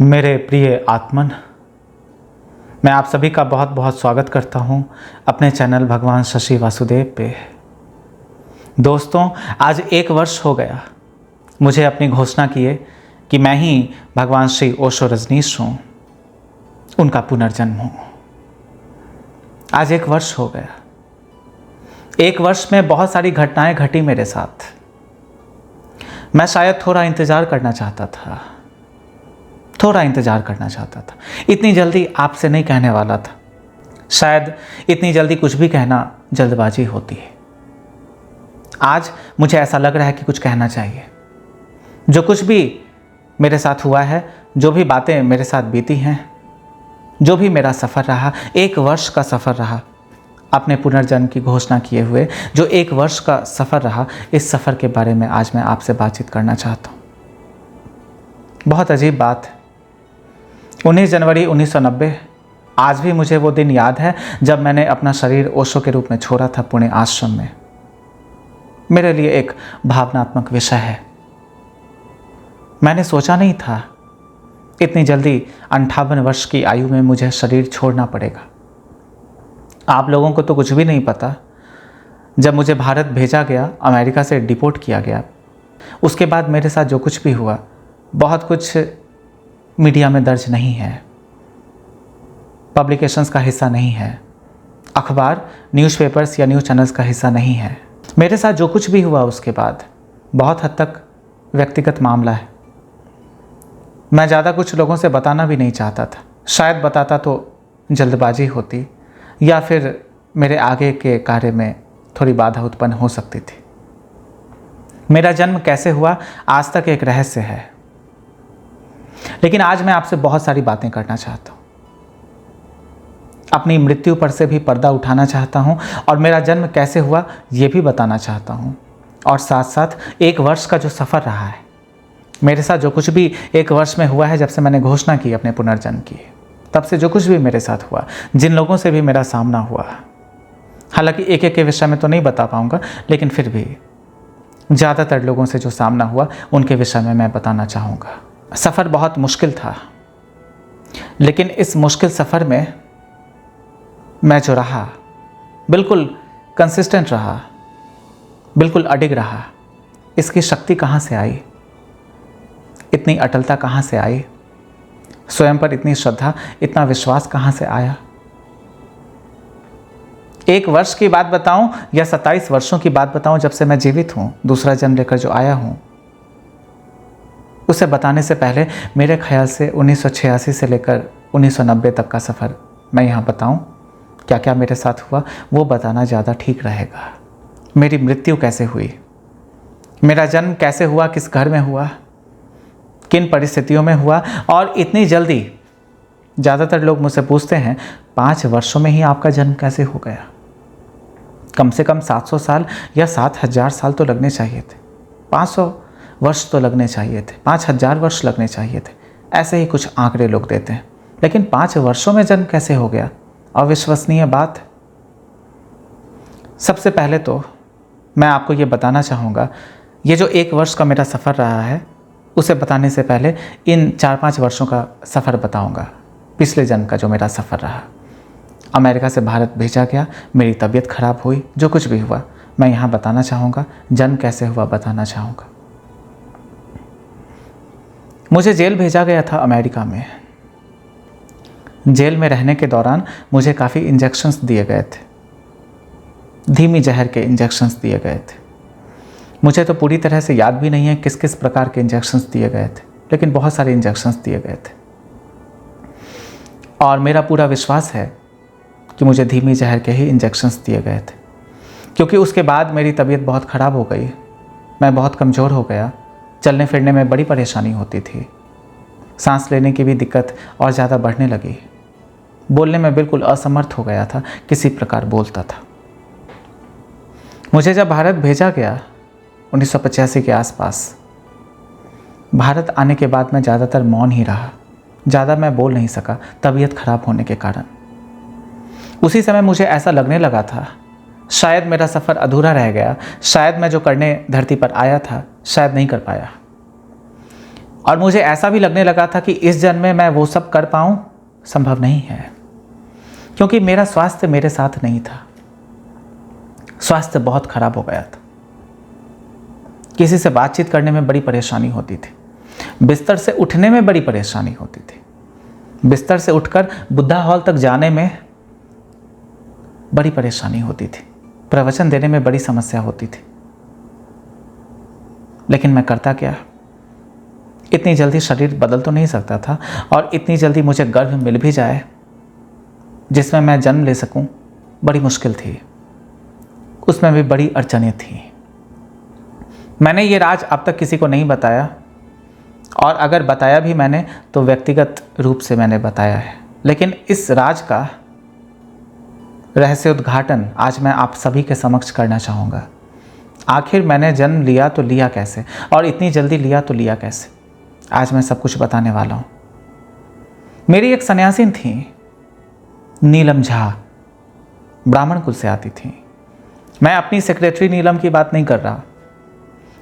मेरे प्रिय आत्मन, मैं आप सभी का बहुत बहुत स्वागत करता हूं अपने चैनल भगवान शशि वासुदेव पे। दोस्तों, आज 1 वर्ष हो गया मुझे अपनी घोषणा किए कि मैं ही भगवान श्री ओशो रजनीश हूँ, उनका पुनर्जन्म हूँ। आज 1 वर्ष हो गया। 1 वर्ष में बहुत सारी घटनाएं घटी मेरे साथ। मैं शायद थोड़ा इंतज़ार करना चाहता था, इतनी जल्दी आपसे नहीं कहने वाला था। शायद इतनी जल्दी कुछ भी कहना जल्दबाजी होती है। आज मुझे ऐसा लग रहा है कि कुछ कहना चाहिए। जो कुछ भी मेरे साथ हुआ है, जो भी बातें मेरे साथ बीती हैं, जो भी मेरा सफ़र रहा, 1 वर्ष का सफ़र रहा, अपने पुनर्जन्म की घोषणा किए हुए जो 1 वर्ष का सफ़र रहा, इस सफ़र के बारे में आज मैं आपसे बातचीत करना चाहता हूँ। बहुत अजीब बात है। 19 जनवरी 1990, आज भी मुझे वो दिन याद है जब मैंने अपना शरीर ओशो के रूप में छोड़ा था पुणे आश्रम में। मेरे लिए एक भावनात्मक विषय है। मैंने सोचा नहीं था इतनी जल्दी 58 वर्ष की आयु में मुझे शरीर छोड़ना पड़ेगा। आप लोगों को तो कुछ भी नहीं पता। जब मुझे भारत भेजा गया, अमेरिका से डिपोर्ट किया गया, उसके बाद मेरे साथ जो कुछ भी हुआ, बहुत कुछ मीडिया में दर्ज नहीं है, पब्लिकेशंस का हिस्सा नहीं है, अखबार, न्यूज़पेपर्स या न्यूज़ चैनल्स का हिस्सा नहीं है। मेरे साथ जो कुछ भी हुआ उसके बाद बहुत हद तक व्यक्तिगत मामला है। मैं ज़्यादा कुछ लोगों से बताना भी नहीं चाहता था। शायद बताता तो जल्दबाजी होती या फिर मेरे आगे के कार्य में थोड़ी बाधा उत्पन्न हो सकती थी। मेरा जन्म कैसे हुआ आज तक एक रहस्य है, लेकिन आज मैं आपसे बहुत सारी बातें करना चाहता हूँ। अपनी मृत्यु पर से भी पर्दा उठाना चाहता हूँ और मेरा जन्म कैसे हुआ ये भी बताना चाहता हूँ। और साथ साथ 1 वर्ष का जो सफ़र रहा है, मेरे साथ जो कुछ भी 1 वर्ष में हुआ है, जब से मैंने घोषणा की अपने पुनर्जन्म की, तब से जो कुछ भी मेरे साथ हुआ, जिन लोगों से भी मेरा सामना हुआ, हालांकि एक एक के विषय में तो नहीं बता पाऊँगा, लेकिन फिर भी ज़्यादातर लोगों से जो सामना हुआ उनके विषय में मैं बताना चाहूँगा। सफ़र बहुत मुश्किल था, लेकिन इस मुश्किल सफ़र में मैं जो रहा, बिल्कुल कंसिस्टेंट रहा, बिल्कुल अडिग रहा। इसकी शक्ति कहाँ से आई, इतनी अटलता कहाँ से आई, स्वयं पर इतनी श्रद्धा, इतना विश्वास कहाँ से आया। 1 वर्ष की बात बताऊं या 27 वर्षों की बात बताऊं, जब से मैं जीवित हूं, दूसरा जन्म लेकर जो आया हूं, उसे बताने से पहले मेरे ख्याल से 1986 से लेकर 1990 तक का सफ़र मैं यहाँ बताऊँ। क्या क्या मेरे साथ हुआ वो बताना ज़्यादा ठीक रहेगा। मेरी मृत्यु कैसे हुई, मेरा जन्म कैसे हुआ, किस घर में हुआ, किन परिस्थितियों में हुआ, और इतनी जल्दी। ज़्यादातर लोग मुझसे पूछते हैं 5 वर्षों में ही आपका जन्म कैसे हो गया। कम से कम 700 साल या 7000 साल तो लगने चाहिए थे, 500 वर्ष तो लगने चाहिए थे, 5000 वर्ष लगने चाहिए थे, ऐसे ही कुछ आंकड़े लोग देते हैं। लेकिन 5 वर्षों में जन्म कैसे हो गया, अविश्वसनीय बात। सबसे पहले तो मैं आपको ये बताना चाहूँगा, ये जो 1 वर्ष का मेरा सफ़र रहा है, उसे बताने से पहले इन 4-5 वर्षों का सफ़र बताऊँगा। पिछले जन्म का जो मेरा सफ़र रहा, अमेरिका से भारत भेजा गया, मेरी तबीयत खराब हुई, जो कुछ भी हुआ मैं यहाँ बताना चाहूँगा। जन्म कैसे हुआ बताना चाहूँगा। मुझे जेल भेजा गया था अमेरिका में। जेल में रहने के दौरान मुझे काफ़ी इंजेक्शंस दिए गए थे, धीमी जहर के इंजेक्शंस दिए गए थे। मुझे तो पूरी तरह से याद भी नहीं है किस किस प्रकार के इंजेक्शंस दिए गए थे, लेकिन बहुत सारे इंजेक्शंस दिए गए थे। और मेरा पूरा विश्वास है कि मुझे धीमी जहर के ही इंजेक्शंस दिए गए थे, क्योंकि उसके बाद मेरी तबीयत बहुत ख़राब हो गई। मैं बहुत कमज़ोर हो गया, चलने फिरने में बड़ी परेशानी होती थी, सांस लेने की भी दिक्कत और ज़्यादा बढ़ने लगी, बोलने में बिल्कुल असमर्थ हो गया था, किसी प्रकार बोलता था। मुझे जब भारत भेजा गया 1985 के आसपास, भारत आने के बाद मैं ज़्यादातर मौन ही रहा, ज़्यादा मैं बोल नहीं सका, तबीयत खराब होने के कारण। उसी समय मुझे ऐसा लगने लगा था शायद मेरा सफ़र अधूरा रह गया, शायद मैं जो करने धरती पर आया था शायद नहीं कर पाया। और मुझे ऐसा भी लगने लगा था कि इस जन्म में मैं वो सब कर पाऊँ संभव नहीं है, क्योंकि मेरा स्वास्थ्य मेरे साथ नहीं था। स्वास्थ्य बहुत खराब हो गया था। किसी से बातचीत करने में बड़ी परेशानी होती थी, बिस्तर से उठने में बड़ी परेशानी होती थी, बिस्तर से उठकर बुद्धा हॉल तक जाने में बड़ी परेशानी होती थी, प्रवचन देने में बड़ी समस्या होती थी। लेकिन मैं करता क्या? इतनी जल्दी शरीर बदल तो नहीं सकता था, और इतनी जल्दी मुझे गर्भ मिल भी जाए जिसमें मैं जन्म ले सकूं, बड़ी मुश्किल थी। उसमें भी बड़ी अड़चनें थी। मैंने ये राज अब तक किसी को नहीं बताया, और अगर बताया भी मैंने तो व्यक्तिगत रूप से मैंने बताया है। लेकिन इस राज का रहस्य उद्घाटन आज मैं आप सभी के समक्ष करना चाहूँगा। आखिर मैंने जन्म लिया तो लिया कैसे, और इतनी जल्दी लिया तो लिया कैसे, आज मैं सब कुछ बताने वाला हूँ। मेरी एक सन्यासिन थी, नीलम झा, ब्राह्मण कुल से आती थी। मैं अपनी सेक्रेटरी नीलम की बात नहीं कर रहा,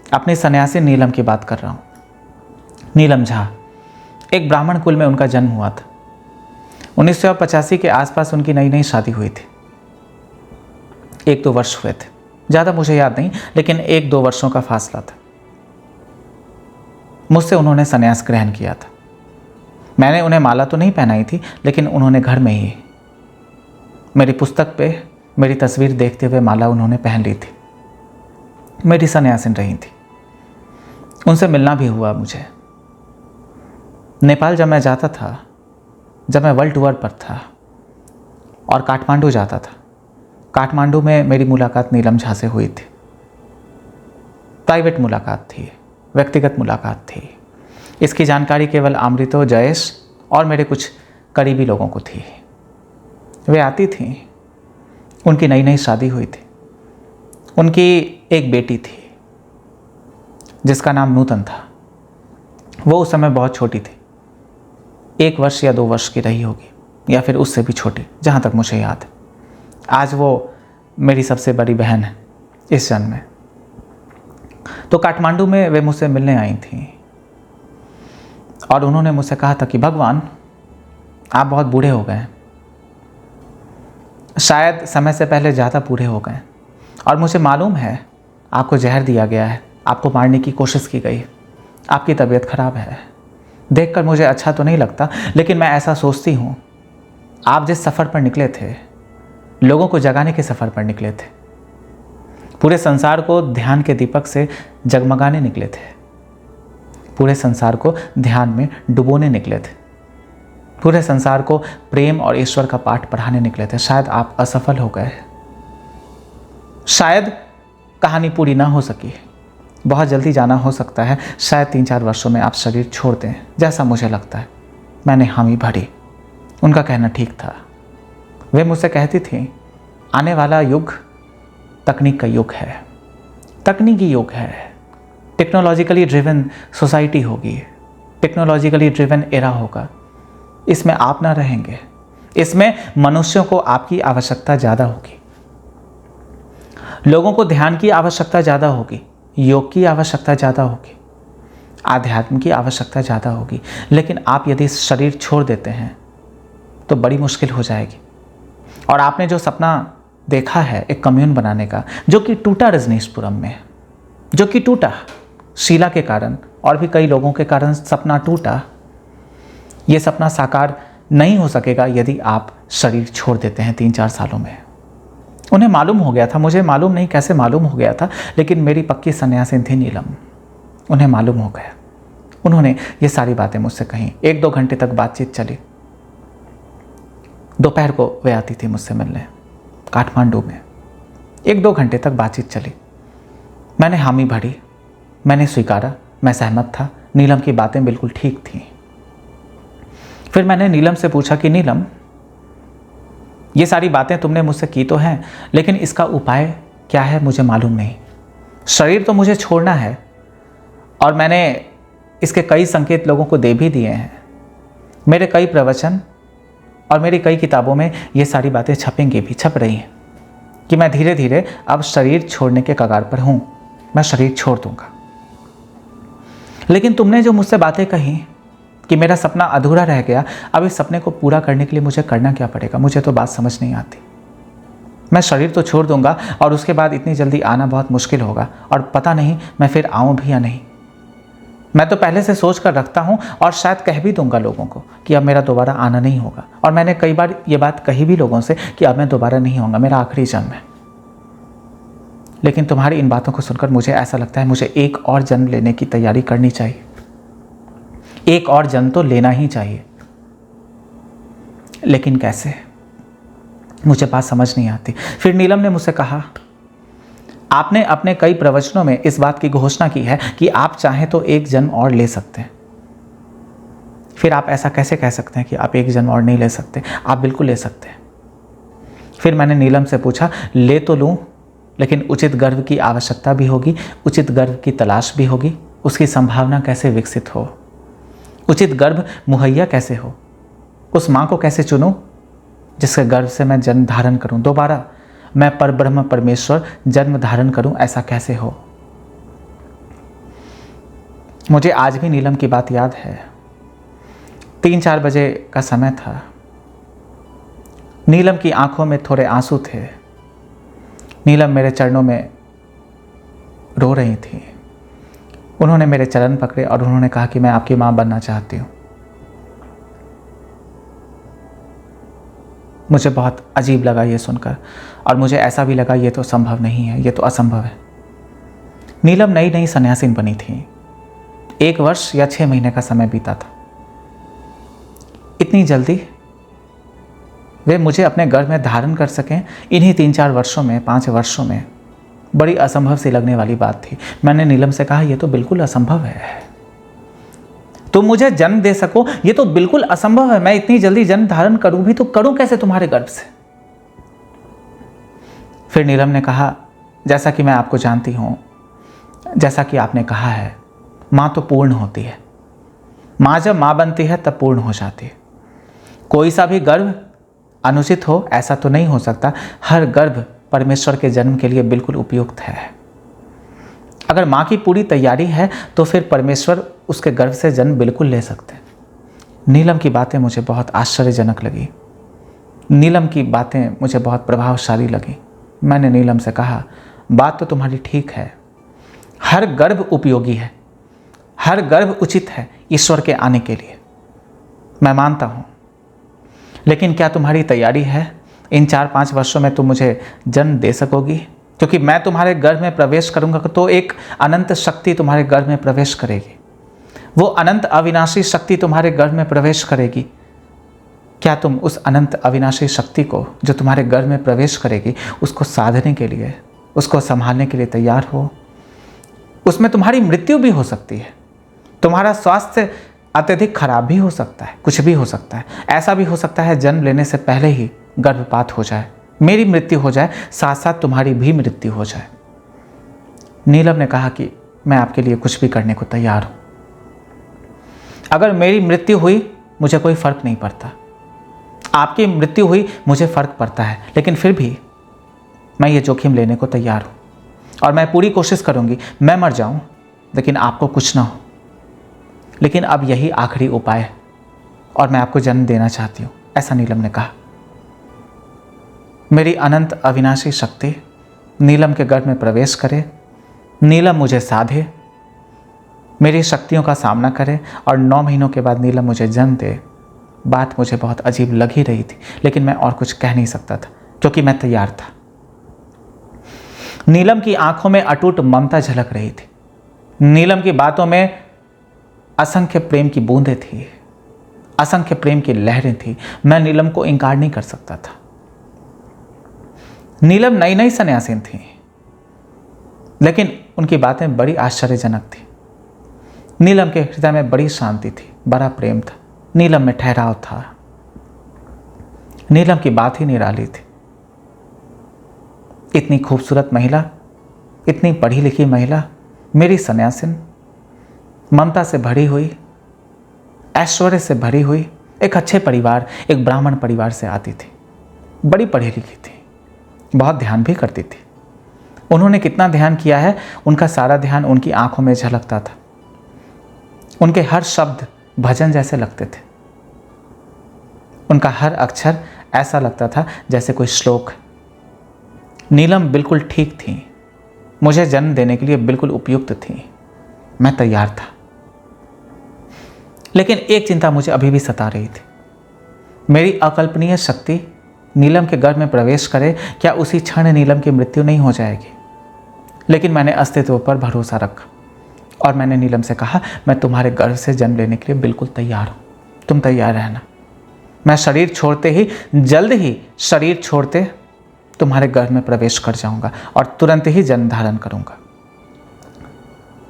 अपनी सन्यासिन नीलम की बात कर रहा हूँ। नीलम झा, एक ब्राह्मण कुल में उनका जन्म हुआ था। 1985 के आसपास उनकी नई नई शादी हुई थी। 1-2 वर्ष हुए थे, ज़्यादा मुझे याद नहीं, लेकिन 1-2 वर्षों का फासला था। मुझसे उन्होंने संन्यास ग्रहण किया था। मैंने उन्हें माला तो नहीं पहनाई थी, लेकिन उन्होंने घर में ही मेरी पुस्तक पे मेरी तस्वीर देखते हुए माला उन्होंने पहन ली थी। मेरी सन्यासिन रही थी। उनसे मिलना भी हुआ मुझे। नेपाल जब मैं जाता था, जब मैं वर्ल्ड टूर पर था और काठमांडू जाता था, काठमांडू में मेरी मुलाकात नीलम झा से हुई थी। प्राइवेट मुलाकात थी, व्यक्तिगत मुलाकात थी। इसकी जानकारी केवल अमृतो, जयेश और मेरे कुछ करीबी लोगों को थी। वे आती थीं, उनकी नई नई शादी हुई थी। उनकी एक बेटी थी जिसका नाम नूतन था। वो उस समय बहुत छोटी थी, 1 वर्ष या 2 वर्ष की रही होगी, या फिर उससे भी छोटी, जहाँ तक मुझे याद है। आज वो मेरी सबसे बड़ी बहन है इस जन्म में। तो काठमांडू में वे मुझसे मिलने आई थी, और उन्होंने मुझसे कहा था कि भगवान, आप बहुत बूढ़े हो गए हैं, शायद समय से पहले ज़्यादा बूढ़े हो गए, और मुझे मालूम है आपको जहर दिया गया है, आपको मारने की कोशिश की गई, आपकी तबीयत खराब है। देखकर मुझे अच्छा तो नहीं लगता, लेकिन मैं ऐसा सोचती हूँ, आप जिस सफ़र पर निकले थे, लोगों को जगाने के सफ़र पर निकले थे, पूरे संसार को ध्यान के दीपक से जगमगाने निकले थे, पूरे संसार को ध्यान में डुबोने निकले थे, पूरे संसार को प्रेम और ईश्वर का पाठ पढ़ाने निकले थे। शायद आप असफल हो गए, शायद कहानी पूरी ना हो सकी, बहुत जल्दी जाना हो सकता है, शायद 3-4 वर्षों में आप शरीर छोड़ दें, जैसा मुझे लगता है। मैंने हामी भरी। उनका कहना ठीक था। वे मुझसे कहती थी, आने वाला युग तकनीक का युग है, तकनीकी युग है, टेक्नोलॉजिकली ड्रिवन सोसाइटी होगी, टेक्नोलॉजिकली ड्रिवन एरा होगा। इसमें आप ना रहेंगे, इसमें मनुष्यों को आपकी आवश्यकता ज़्यादा होगी, लोगों को ध्यान की आवश्यकता ज़्यादा होगी, योग की आवश्यकता ज़्यादा होगी, आध्यात्म की आवश्यकता ज़्यादा होगी। लेकिन आप यदि शरीर छोड़ देते हैं तो बड़ी मुश्किल हो जाएगी। और आपने जो सपना देखा है एक कम्यून बनाने का, जो कि टूटा रजनीशपुरम में, जो कि टूटा शीला के कारण और भी कई लोगों के कारण सपना टूटा, ये सपना साकार नहीं हो सकेगा यदि आप शरीर छोड़ देते हैं 3-4 सालों में। उन्हें मालूम हो गया था, मुझे मालूम नहीं कैसे मालूम हो गया था, लेकिन मेरी पक्की सन्यासिन थी नीलम, उन्हें मालूम हो गया। उन्होंने ये सारी बातें मुझसे कहीं। 1-2 घंटे तक बातचीत चली। दोपहर को वे आती थी मुझसे मिलने काठमांडू में। 1-2 घंटे तक बातचीत चली। मैंने हामी भरी, मैंने स्वीकारा, मैं सहमत था, नीलम की बातें बिल्कुल ठीक थीं। फिर मैंने नीलम से पूछा कि नीलम, ये सारी बातें तुमने मुझसे की तो हैं, लेकिन इसका उपाय क्या है मुझे मालूम नहीं। शरीर तो मुझे छोड़ना है, और मैंने इसके कई संकेत लोगों को दे भी दिए हैं। मेरे कई प्रवचन और मेरी कई किताबों में ये सारी बातें छपेंगी भी, छप रही हैं कि मैं धीरे धीरे अब शरीर छोड़ने के कगार पर हूँ, मैं शरीर छोड़ दूँगा। लेकिन तुमने जो मुझसे बातें कही कि मेरा सपना अधूरा रह गया, अब इस सपने को पूरा करने के लिए मुझे करना क्या पड़ेगा, मुझे तो बात समझ नहीं आती। मैं शरीर तो छोड़ दूंगा और उसके बाद इतनी जल्दी आना बहुत मुश्किल होगा, और पता नहीं मैं फिर आऊं भी या नहीं। मैं तो पहले से सोच कर रखता हूं और शायद कह भी दूंगा लोगों को कि अब मेरा दोबारा आना नहीं होगा। और मैंने कई बार ये बात कही भी लोगों से कि अब मैं दोबारा नहीं आऊँगा, मेरा आखिरी जन्म है। लेकिन तुम्हारी इन बातों को सुनकर मुझे ऐसा लगता है मुझे एक और जन्म लेने की तैयारी करनी चाहिए। एक और जन्म तो लेना ही चाहिए, लेकिन कैसे, मुझे बात समझ नहीं आती। फिर नीलम ने मुझसे कहा, आपने अपने कई प्रवचनों में इस बात की घोषणा की है कि आप चाहें तो एक जन्म और ले सकते हैं। फिर आप ऐसा कैसे कह सकते हैं कि आप एक जन्म और नहीं ले सकते? आप बिल्कुल ले सकते हैं। फिर मैंने नीलम से पूछा, ले तो लूं, लेकिन उचित गर्भ की आवश्यकता भी होगी, उचित गर्भ की तलाश भी होगी, उसकी संभावना कैसे विकसित हो, उचित गर्भ मुहैया कैसे हो, उस माँ को कैसे चुनूं जिसके गर्भ से मैं जन्म धारण करूं, दोबारा मैं परब्रह्म परमेश्वर जन्म धारण करूं, ऐसा कैसे हो? मुझे आज भी नीलम की बात याद है। 3-4 बजे का समय था। नीलम की आंखों में थोड़े आंसू थे। नीलम मेरे चरणों में रो रही थी। उन्होंने मेरे चरण पकड़े और उन्होंने कहा कि मैं आपकी मां बनना चाहती हूं। मुझे बहुत अजीब लगा ये सुनकर, और मुझे ऐसा भी लगा ये तो संभव नहीं है, ये तो असंभव है। नीलम नई नई सन्यासीन बनी थी। 1 वर्ष या 6 महीने का समय बीता था। इतनी जल्दी वे मुझे अपने गर्भ में धारण कर सकें, इन्हीं 3-4 वर्षों में, 5 वर्षों में, बड़ी असंभव सी लगने वाली बात थी। मैंने नीलम से कहा, यह तो बिल्कुल असंभव है, तुम मुझे जन्म दे सको, ये तो बिल्कुल असंभव है। मैं इतनी जल्दी जन्म धारण करूं भी तो करूं कैसे तुम्हारे गर्भ से? फिर नीलम ने कहा, जैसा कि मैं आपको जानती हूं, जैसा कि आपने कहा है, मां तो पूर्ण होती है। मां जब मां बनती है तब पूर्ण हो जाती है। कोई सा भी गर्भ अनुचित हो ऐसा तो नहीं हो सकता। हर गर्भ परमेश्वर के जन्म के लिए बिल्कुल उपयुक्त है। अगर मां की पूरी तैयारी है तो फिर परमेश्वर उसके गर्भ से जन्म बिल्कुल ले सकते हैं। नीलम की बातें मुझे बहुत आश्चर्यजनक लगी। नीलम की बातें मुझे बहुत प्रभावशाली लगी। मैंने नीलम से कहा, बात तो तुम्हारी ठीक है, हर गर्भ उपयोगी है, हर गर्भ उचित है ईश्वर के आने के लिए, मैं मानता हूं। लेकिन क्या तुम्हारी तैयारी है? इन 4-5 वर्षों में तुम मुझे जन्म दे सकोगी? क्योंकि मैं तुम्हारे गर्भ में प्रवेश करूंगा तो एक अनंत शक्ति तुम्हारे गर्भ में प्रवेश करेगी। वो अनंत अविनाशी शक्ति तुम्हारे गर्भ में प्रवेश करेगी। क्या तुम उस अनंत अविनाशी शक्ति को जो तुम्हारे गर्भ में प्रवेश करेगी, उसको साधने के लिए, उसको संभालने के लिए तैयार हो? उसमें तुम्हारी मृत्यु भी हो सकती है, तुम्हारा स्वास्थ्य अत्यधिक खराब भी हो सकता है, कुछ भी हो सकता है। ऐसा भी हो सकता है जन्म लेने से पहले ही गर्भपात हो जाए, मेरी मृत्यु हो जाए, साथ साथ तुम्हारी भी मृत्यु हो जाए। नीलम ने कहा कि मैं आपके लिए कुछ भी करने को तैयार हूं। अगर मेरी मृत्यु हुई मुझे कोई फर्क नहीं पड़ता, आपकी मृत्यु हुई मुझे फर्क पड़ता है, लेकिन फिर भी मैं ये जोखिम लेने को तैयार हूं और मैं पूरी कोशिश करूंगी मैं मर जाऊं लेकिन आपको कुछ ना हो। लेकिन अब यही आखिरी उपाय है और मैं आपको जन्म देना चाहती हूं, ऐसा नीलम ने कहा। मेरी अनंत अविनाशी शक्ति नीलम के गर्भ में प्रवेश करे, नीलम मुझे साधे, मेरी शक्तियों का सामना करे और 9 महीनों के बाद नीलम मुझे जन्म दे। बात मुझे बहुत अजीब लग ही रही थी, लेकिन मैं और कुछ कह नहीं सकता था क्योंकि मैं तैयार था। नीलम की आंखों में अटूट ममता झलक रही थी। नीलम की बातों में असंख्य प्रेम की बूंदें थी, असंख्य प्रेम की लहरें थी। मैं नीलम को इनकार नहीं कर सकता था। नीलम नई नई सन्यासीन थी, लेकिन उनकी बातें बड़ी आश्चर्यजनक थी। नीलम के हृदय में बड़ी शांति थी, बड़ा प्रेम था, नीलम में ठहराव था। नीलम की बात ही निराली थी। इतनी खूबसूरत महिला, इतनी पढ़ी लिखी महिला, मेरी सन्यासिन, ममता से भरी हुई, ऐश्वर्य से भरी हुई, एक अच्छे परिवार, एक ब्राह्मण परिवार से आती थी, बड़ी पढ़ी लिखी थी, बहुत ध्यान भी करती थी। उन्होंने कितना ध्यान किया है, उनका सारा ध्यान उनकी आंखों में झलकता था। उनके हर शब्द भजन जैसे लगते थे। उनका हर अक्षर ऐसा लगता था जैसे कोई श्लोक। नीलम बिल्कुल ठीक थी, मुझे जन्म देने के लिए बिल्कुल उपयुक्त थी। मैं तैयार था। लेकिन एक चिंता मुझे अभी भी सता रही थी। मेरी अकल्पनीय शक्ति नीलम के गर्भ में प्रवेश करे, क्या उसी क्षण नीलम की मृत्यु नहीं हो जाएगी? लेकिन मैंने अस्तित्व पर भरोसा रखा और मैंने नीलम से कहा, मैं तुम्हारे गर्भ से जन्म लेने के लिए बिल्कुल तैयार हूं, तुम तैयार रहना। मैं शरीर छोड़ते ही, जल्द ही शरीर छोड़ते तुम्हारे गर्भ में प्रवेश कर जाऊंगा और तुरंत ही जन्म धारण करूंगा।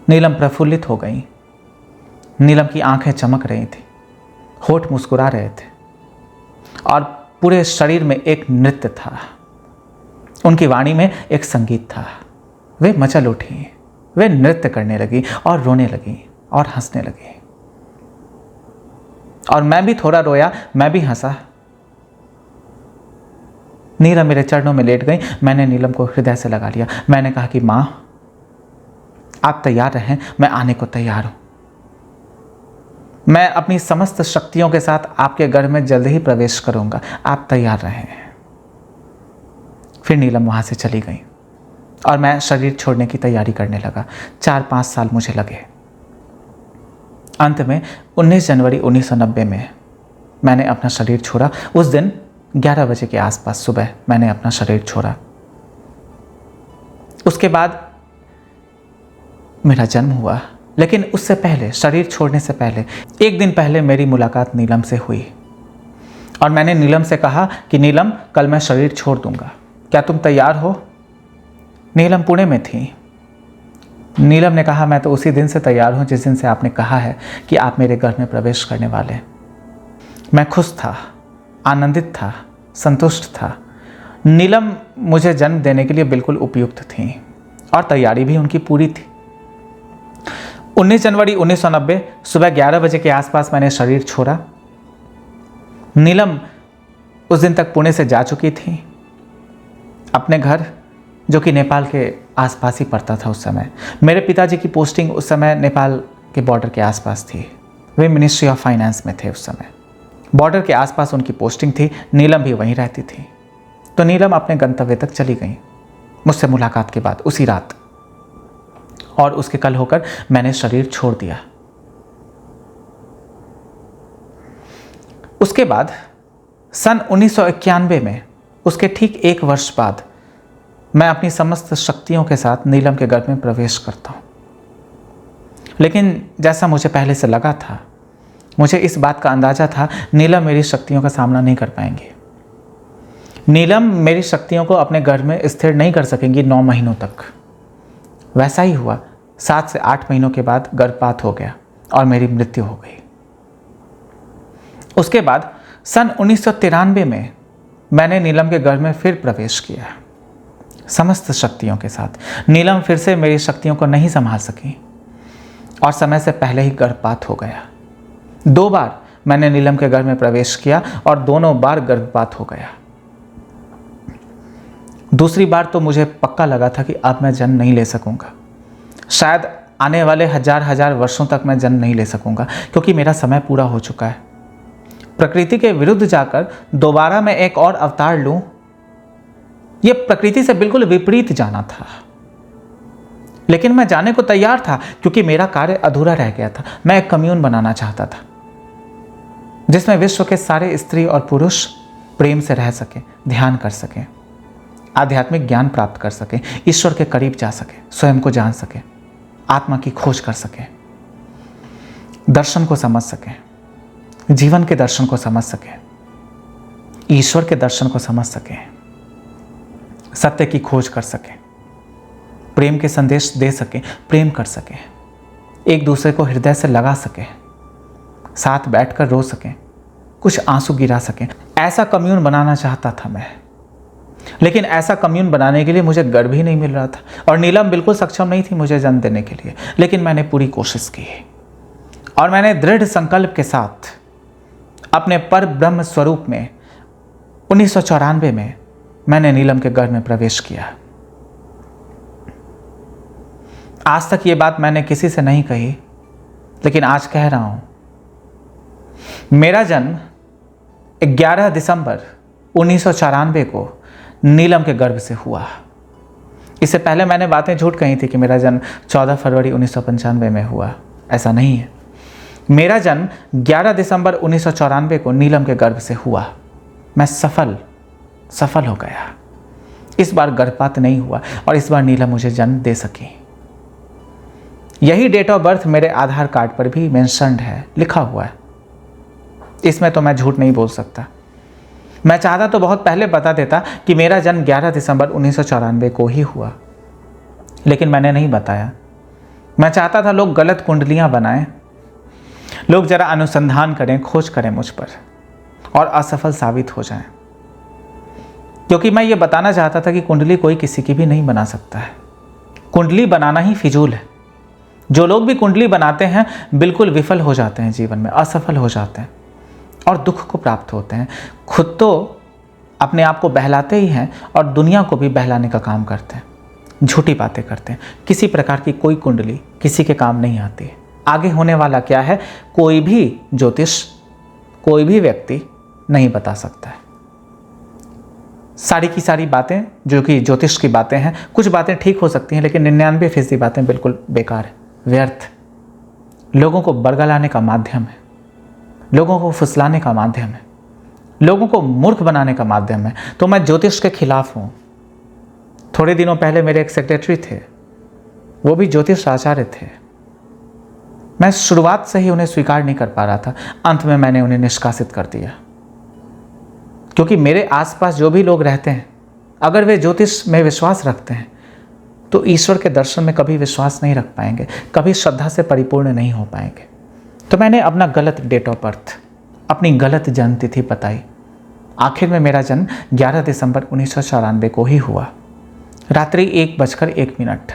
नीलम प्रफुल्लित हो गई। नीलम की आंखें चमक रही थी, होठ मुस्कुरा रहे थे और पूरे शरीर में एक नृत्य था। उनकी वाणी में एक संगीत था। वे मचल उठी, वे नृत्य करने लगी और रोने लगी और हंसने लगी। और मैं भी थोड़ा रोया, मैं भी हंसा। नीलम मेरे चरणों में लेट गई। मैंने नीलम को हृदय से लगा लिया। मैंने कहा कि मां, आप तैयार रहें, मैं आने को तैयार हूं। मैं अपनी समस्त शक्तियों के साथ आपके गर्भ में जल्द ही प्रवेश करूंगा, आप तैयार रहें। फिर नीलम वहां से चली गई और मैं शरीर छोड़ने की तैयारी करने लगा। 4-5 साल मुझे लगे। अंत में 19 जनवरी 1990 में मैंने अपना शरीर छोड़ा। उस दिन 11 बजे के आसपास सुबह मैंने अपना शरीर छोड़ा। उसके बाद मेरा जन्म हुआ। लेकिन उससे पहले, शरीर छोड़ने से पहले, एक दिन पहले मेरी मुलाकात नीलम से हुई और मैंने नीलम से कहा कि नीलम, कल मैं शरीर छोड़ दूंगा, क्या तुम तैयार हो? नीलम पुणे में थी। नीलम ने कहा, मैं तो उसी दिन से तैयार हूं जिस दिन से आपने कहा है कि आप मेरे घर में प्रवेश करने वाले। मैं खुश था, आनंदित था, संतुष्ट था। नीलम मुझे जन्म देने के लिए बिल्कुल उपयुक्त थी और तैयारी भी उनकी पूरी थी। 19 जनवरी 1990 सुबह 11 बजे के आसपास मैंने शरीर छोड़ा। नीलम उस दिन तक पुणे से जा चुकी थी अपने घर, जो कि नेपाल के आसपास ही पड़ता था उस समय। मेरे पिताजी की पोस्टिंग उस समय नेपाल के बॉर्डर के आसपास थी। वे मिनिस्ट्री ऑफ फाइनेंस में थे उस समय। बॉर्डर के आसपास उनकी पोस्टिंग थी। नीलम भी वहीं रहती थी। तो नीलम अपने गंतव्य तक चली गई मुझसे मुलाकात के बाद उसी रात, और उसके कल होकर मैंने शरीर छोड़ दिया। उसके बाद सन 1991 में, उसके ठीक 1 वर्ष बाद, मैं अपनी समस्त शक्तियों के साथ नीलम के गर्भ में प्रवेश करता हूं। लेकिन जैसा मुझे पहले से लगा था, मुझे इस बात का अंदाजा था, नीलम मेरी शक्तियों का सामना नहीं कर पाएंगी। नीलम मेरी शक्तियों को अपने गर्भ में स्थिर नहीं कर सकेंगी 9 महीनों तक। वैसा ही हुआ। 7 से 8 महीनों के बाद गर्भपात हो गया और मेरी मृत्यु हो गई। उसके बाद सन 1993 में मैंने नीलम के गर्भ में फिर प्रवेश किया समस्त शक्तियों के साथ। नीलम फिर से मेरी शक्तियों को नहीं संभाल सकी और समय से पहले ही गर्भपात हो गया। 2 बार मैंने नीलम के गर्भ में प्रवेश किया और दोनों बार गर्भपात हो गया। दूसरी बार तो मुझे पक्का लगा था कि अब मैं जन्म नहीं ले सकूंगा। शायद आने वाले हजार वर्षों तक मैं जन्म नहीं ले सकूंगा, क्योंकि मेरा समय पूरा हो चुका है। प्रकृति के विरुद्ध जाकर दोबारा मैं एक और अवतार लूं, यह प्रकृति से बिल्कुल विपरीत जाना था। लेकिन मैं जाने को तैयार था, क्योंकि मेरा कार्य अधूरा रह गया था। मैं एक कम्यून बनाना चाहता था जिसमें विश्व के सारे स्त्री और पुरुष प्रेम से रह सकें, ध्यान कर सकें, आध्यात्मिक ज्ञान प्राप्त कर सकें, ईश्वर के करीब जा सकें, स्वयं को जान सकें, आत्मा की खोज कर सकें, दर्शन को समझ सकें, जीवन के दर्शन को समझ सकें, ईश्वर के दर्शन को समझ सकें, सत्य की खोज कर सकें, प्रेम के संदेश दे सकें, प्रेम कर सकें, एक दूसरे को हृदय से लगा सकें, साथ बैठकर रो सकें, कुछ आंसू गिरा सकें। ऐसा कम्यून बनाना चाहता था मैं। लेकिन ऐसा कम्यून बनाने के लिए मुझे गर्भ ही नहीं मिल रहा था और नीलम बिल्कुल सक्षम नहीं थी मुझे जन्म देने के लिए। लेकिन मैंने पूरी कोशिश की और मैंने दृढ़ संकल्प के साथ अपने पर ब्रह्म स्वरूप में 1994 में मैंने नीलम के गर्भ में प्रवेश किया। आज तक ये बात मैंने किसी से नहीं कही, लेकिन आज कह रहा हूं, मेरा जन्म 11 दिसंबर 1994 को नीलम के गर्भ से हुआ। इससे पहले मैंने बातें झूठ कही थी कि मेरा जन्म 14 फरवरी 1995 में हुआ। ऐसा नहीं है। मेरा जन्म 11 दिसंबर 1994 को नीलम के गर्भ से हुआ। मैं सफल हो गया। इस बार गर्भपात नहीं हुआ और इस बार नीलम मुझे जन्म दे सकी। यही डेट ऑफ बर्थ मेरे आधार कार्ड पर भी मेंशन्ड है, लिखा हुआ है। इसमें तो मैं झूठ नहीं बोल सकता। मैं चाहता तो बहुत पहले बता देता कि मेरा जन्म 11 दिसंबर 1994 को ही हुआ, लेकिन मैंने नहीं बताया। मैं चाहता था लोग गलत कुंडलियां बनाएं, लोग जरा अनुसंधान करें, खोज करें मुझ पर और असफल साबित हो जाएं, क्योंकि मैं ये बताना चाहता था कि कुंडली कोई किसी की भी नहीं बना सकता है। कुंडली बनाना ही फिजूल है। जो लोग भी कुंडली बनाते हैं बिल्कुल विफल हो जाते हैं, जीवन में असफल हो जाते हैं और दुख को प्राप्त होते हैं। खुद तो अपने आप को बहलाते ही हैं और दुनिया को भी बहलाने का काम करते हैं, झूठी बातें करते हैं। किसी प्रकार की कोई कुंडली किसी के काम नहीं आती है। आगे होने वाला क्या है कोई भी ज्योतिष, कोई भी व्यक्ति नहीं बता सकता है। सारी की सारी बातें जो कि ज्योतिष की बातें हैं, कुछ बातें ठीक हो सकती हैं, लेकिन 99% बातें बिल्कुल बेकार है, व्यर्थ, लोगों को बरगलाने का माध्यम है, लोगों को फुसलाने का माध्यम है, लोगों को मूर्ख बनाने का माध्यम है। तो मैं ज्योतिष के खिलाफ हूं। थोड़े दिनों पहले मेरे एक सेक्रेटरी थे, वो भी ज्योतिष आचार्य थे। मैं शुरुआत से ही उन्हें स्वीकार नहीं कर पा रहा था। अंत में मैंने उन्हें निष्कासित कर दिया, क्योंकि मेरे आसपास जो भी लोग रहते हैं, अगर वे ज्योतिष में विश्वास रखते हैं तो ईश्वर के दर्शन में कभी विश्वास नहीं रख पाएंगे, कभी श्रद्धा से परिपूर्ण नहीं हो पाएंगे। तो मैंने अपना गलत डेट ऑफ बर्थ, अपनी गलत जन्म तिथि बताई। आखिर में मेरा जन्म 11 दिसंबर 1994 को ही हुआ, रात्रि 1:01।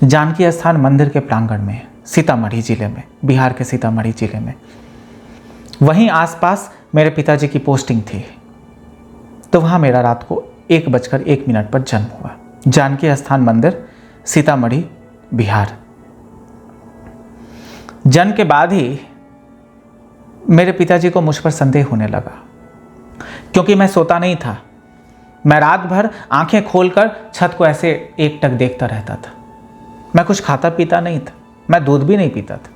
जानकी स्थान मंदिर के प्रांगण में, सीतामढ़ी जिले में, बिहार के सीतामढ़ी जिले में। वहीं आसपास मेरे पिताजी की पोस्टिंग थी, तो वहाँ मेरा रात को 1:01 पर जन्म हुआ। जानकी स्थान मंदिर, सीतामढ़ी, बिहार। जन्म के बाद ही मेरे पिताजी को मुझ पर संदेह होने लगा, क्योंकि मैं सोता नहीं था। मैं रात भर आंखें खोलकर छत को ऐसे एकटक देखता रहता था। मैं कुछ खाता पीता नहीं था, मैं दूध भी नहीं पीता था,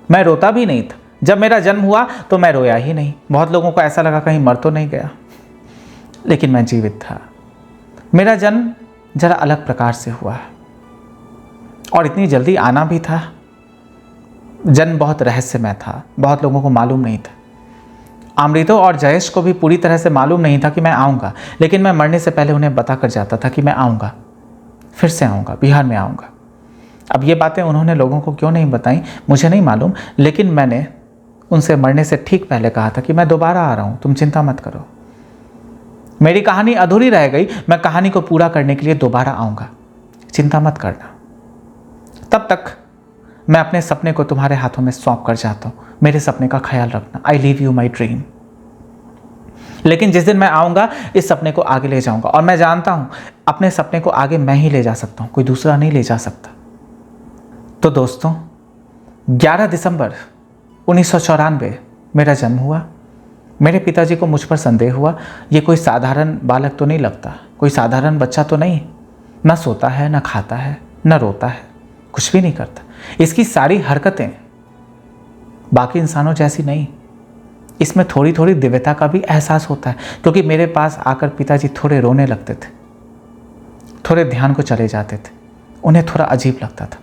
मैं रोता भी नहीं था। जब मेरा जन्म हुआ तो मैं रोया ही नहीं। बहुत लोगों को ऐसा लगा कहीं मर तो नहीं गया, लेकिन मैं जीवित था। मेरा जन्म जरा अलग प्रकार से हुआ और इतनी जल्दी आना भी था। जन्म बहुत रहस्यमय था, बहुत लोगों को मालूम नहीं था। अमृतो और जयेश को भी पूरी तरह से मालूम नहीं था कि मैं आऊँगा, लेकिन मैं मरने से पहले उन्हें बता कर जाता था कि मैं आऊँगा, फिर से आऊँगा, बिहार में आऊँगा। अब ये बातें उन्होंने लोगों को क्यों नहीं बताई मुझे नहीं मालूम, लेकिन मैंने उनसे मरने से ठीक पहले कहा था कि मैं दोबारा आ रहा हूँ, तुम चिंता मत करो। मेरी कहानी अधूरी रह गई, मैं कहानी को पूरा करने के लिए दोबारा आऊँगा, चिंता मत करना। तब तक मैं अपने सपने को तुम्हारे हाथों में सौंप कर जाता हूँ। मेरे सपने का ख्याल रखना। I leave you my dream. लेकिन जिस दिन मैं आऊँगा इस सपने को आगे ले जाऊँगा, और मैं जानता हूँ अपने सपने को आगे मैं ही ले जा सकता हूँ, कोई दूसरा नहीं ले जा सकता। तो दोस्तों, 11 दिसंबर 1994 मेरा जन्म हुआ। मेरे पिताजी को मुझ पर संदेह हुआ। ये कोई साधारण बालक तो नहीं लगता, कोई साधारण बच्चा तो नहीं, ना सोता है, ना खाता है, ना रोता है, कुछ भी नहीं करता। इसकी सारी हरकतें बाकी इंसानों जैसी नहीं। इसमें थोड़ी थोड़ी दिव्यता का भी एहसास होता है, क्योंकि मेरे पास आकर पिताजी थोड़े रोने लगते थे, थोड़े ध्यान को चले जाते थे, उन्हें थोड़ा अजीब लगता था।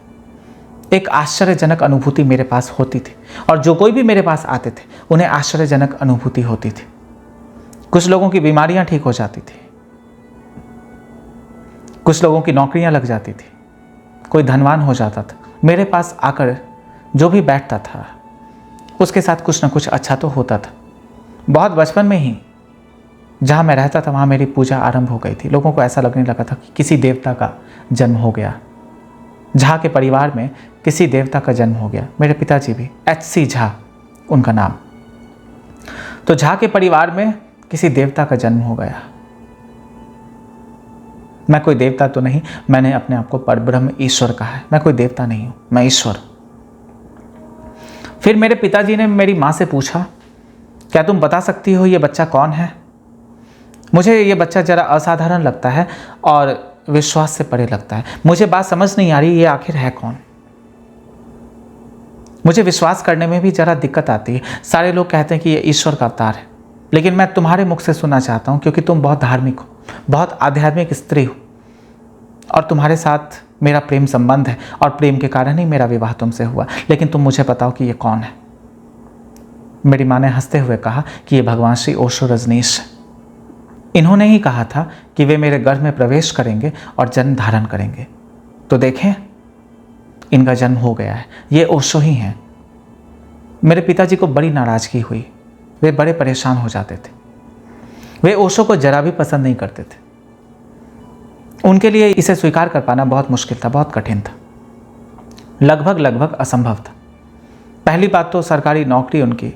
एक आश्चर्यजनक अनुभूति मेरे पास होती थी, और जो कोई भी मेरे पास आते थे उन्हें आश्चर्यजनक अनुभूति होती थी। कुछ लोगों की बीमारियां ठीक हो जाती थी, कुछ लोगों की नौकरियां लग जाती थी, कोई धनवान हो जाता था। मेरे पास आकर जो भी बैठता था उसके साथ कुछ न कुछ अच्छा तो होता था। बहुत बचपन में ही जहाँ मैं रहता था वहाँ मेरी पूजा आरंभ हो गई थी। लोगों को ऐसा लगने लगा था कि किसी देवता का जन्म हो गया। झा के परिवार में किसी देवता का जन्म हो गया। मेरे पिताजी भी HC झा उनका नाम। तो झा के परिवार में किसी देवता का जन्म हो गया। मैं कोई देवता तो नहीं, मैंने अपने आप को परब्रह्म ईश्वर कहा है, मैं कोई देवता नहीं हूँ, मैं ईश्वर। फिर मेरे पिताजी ने मेरी माँ से पूछा, क्या तुम बता सकती हो ये बच्चा कौन है? मुझे ये बच्चा ज़रा असाधारण लगता है और विश्वास से परे लगता है। मुझे बात समझ नहीं आ रही ये आखिर है कौन। मुझे विश्वास करने में भी ज़रा दिक्कत आती है। सारे लोग कहते हैं कि ये ईश्वर का अवतार है, लेकिन मैं तुम्हारे मुख से सुनना चाहता हूँ, क्योंकि तुम बहुत धार्मिक हो, बहुत आध्यात्मिक स्त्री हो, और तुम्हारे साथ मेरा प्रेम संबंध है और प्रेम के कारण ही मेरा विवाह तुमसे हुआ। लेकिन तुम मुझे बताओ कि ये कौन है। मेरी माँ ने हंसते हुए कहा कि ये भगवान श्री ओशो रजनीश है। इन्होंने ही कहा था कि वे मेरे गर्भ में प्रवेश करेंगे और जन्म धारण करेंगे। तो देखें, इनका जन्म हो गया है, ये ओशो ही हैं। मेरे पिताजी को बड़ी नाराज़गी हुई, वे बड़े परेशान हो जाते थे। वे ओशो को जरा भी पसंद नहीं करते थे। उनके लिए इसे स्वीकार कर पाना बहुत मुश्किल था, बहुत कठिन था, लगभग असंभव था। पहली बात तो सरकारी नौकरी उनकी,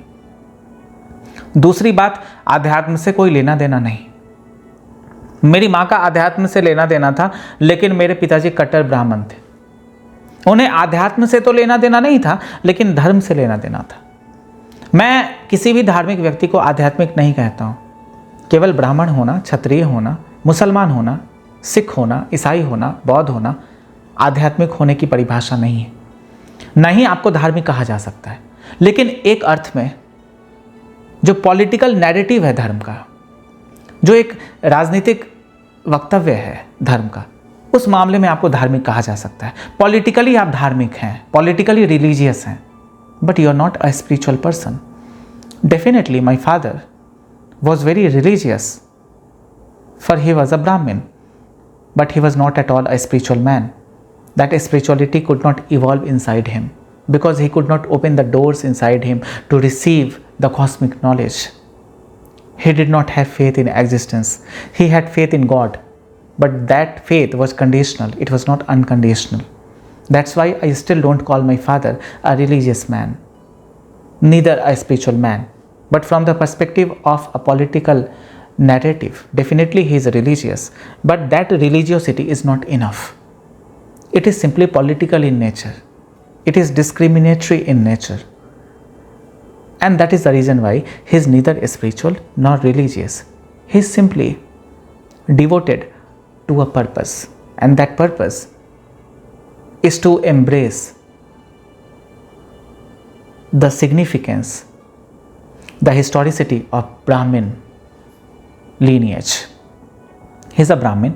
दूसरी बात आध्यात्म से कोई लेना देना नहीं। मेरी माँ का आध्यात्म से लेना देना था, लेकिन मेरे पिताजी कट्टर ब्राह्मण थे। उन्हें आध्यात्म से तो लेना देना नहीं था, लेकिन धर्म से लेना देना था। मैं किसी भी धार्मिक व्यक्ति को आध्यात्मिक नहीं कहता हूँ। केवल ब्राह्मण होना, क्षत्रिय होना, मुसलमान होना, सिख होना, ईसाई होना, बौद्ध होना आध्यात्मिक होने की परिभाषा नहीं है। न ही आपको धार्मिक कहा जा सकता है। लेकिन एक अर्थ में जो पॉलिटिकल नैरेटिव है धर्म का, जो एक राजनीतिक वक्तव्य है धर्म का, उस मामले में आपको धार्मिक कहा जा सकता है। पॉलिटिकली आप धार्मिक हैं, पॉलिटिकली रिलीजियस हैं, but you are not a spiritual person. Definitely my father was very religious, for he was a Brahmin, but he was not at all a spiritual man. That spirituality could not evolve inside him because he could not open the doors inside him to receive the cosmic knowledge. He did not have faith in existence. He had faith in God, but that faith was conditional. It was not unconditional. That's why I still don't call my father a religious man, neither a spiritual man. But from the perspective of a political narrative, definitely he is religious, but that religiosity is not enough. It is simply political in nature. It is discriminatory in nature, and that is the reason why he is neither spiritual nor religious. He is simply devoted to a purpose, and that purpose is to embrace the significance, the historicity of Brahmin lineage. He is a Brahmin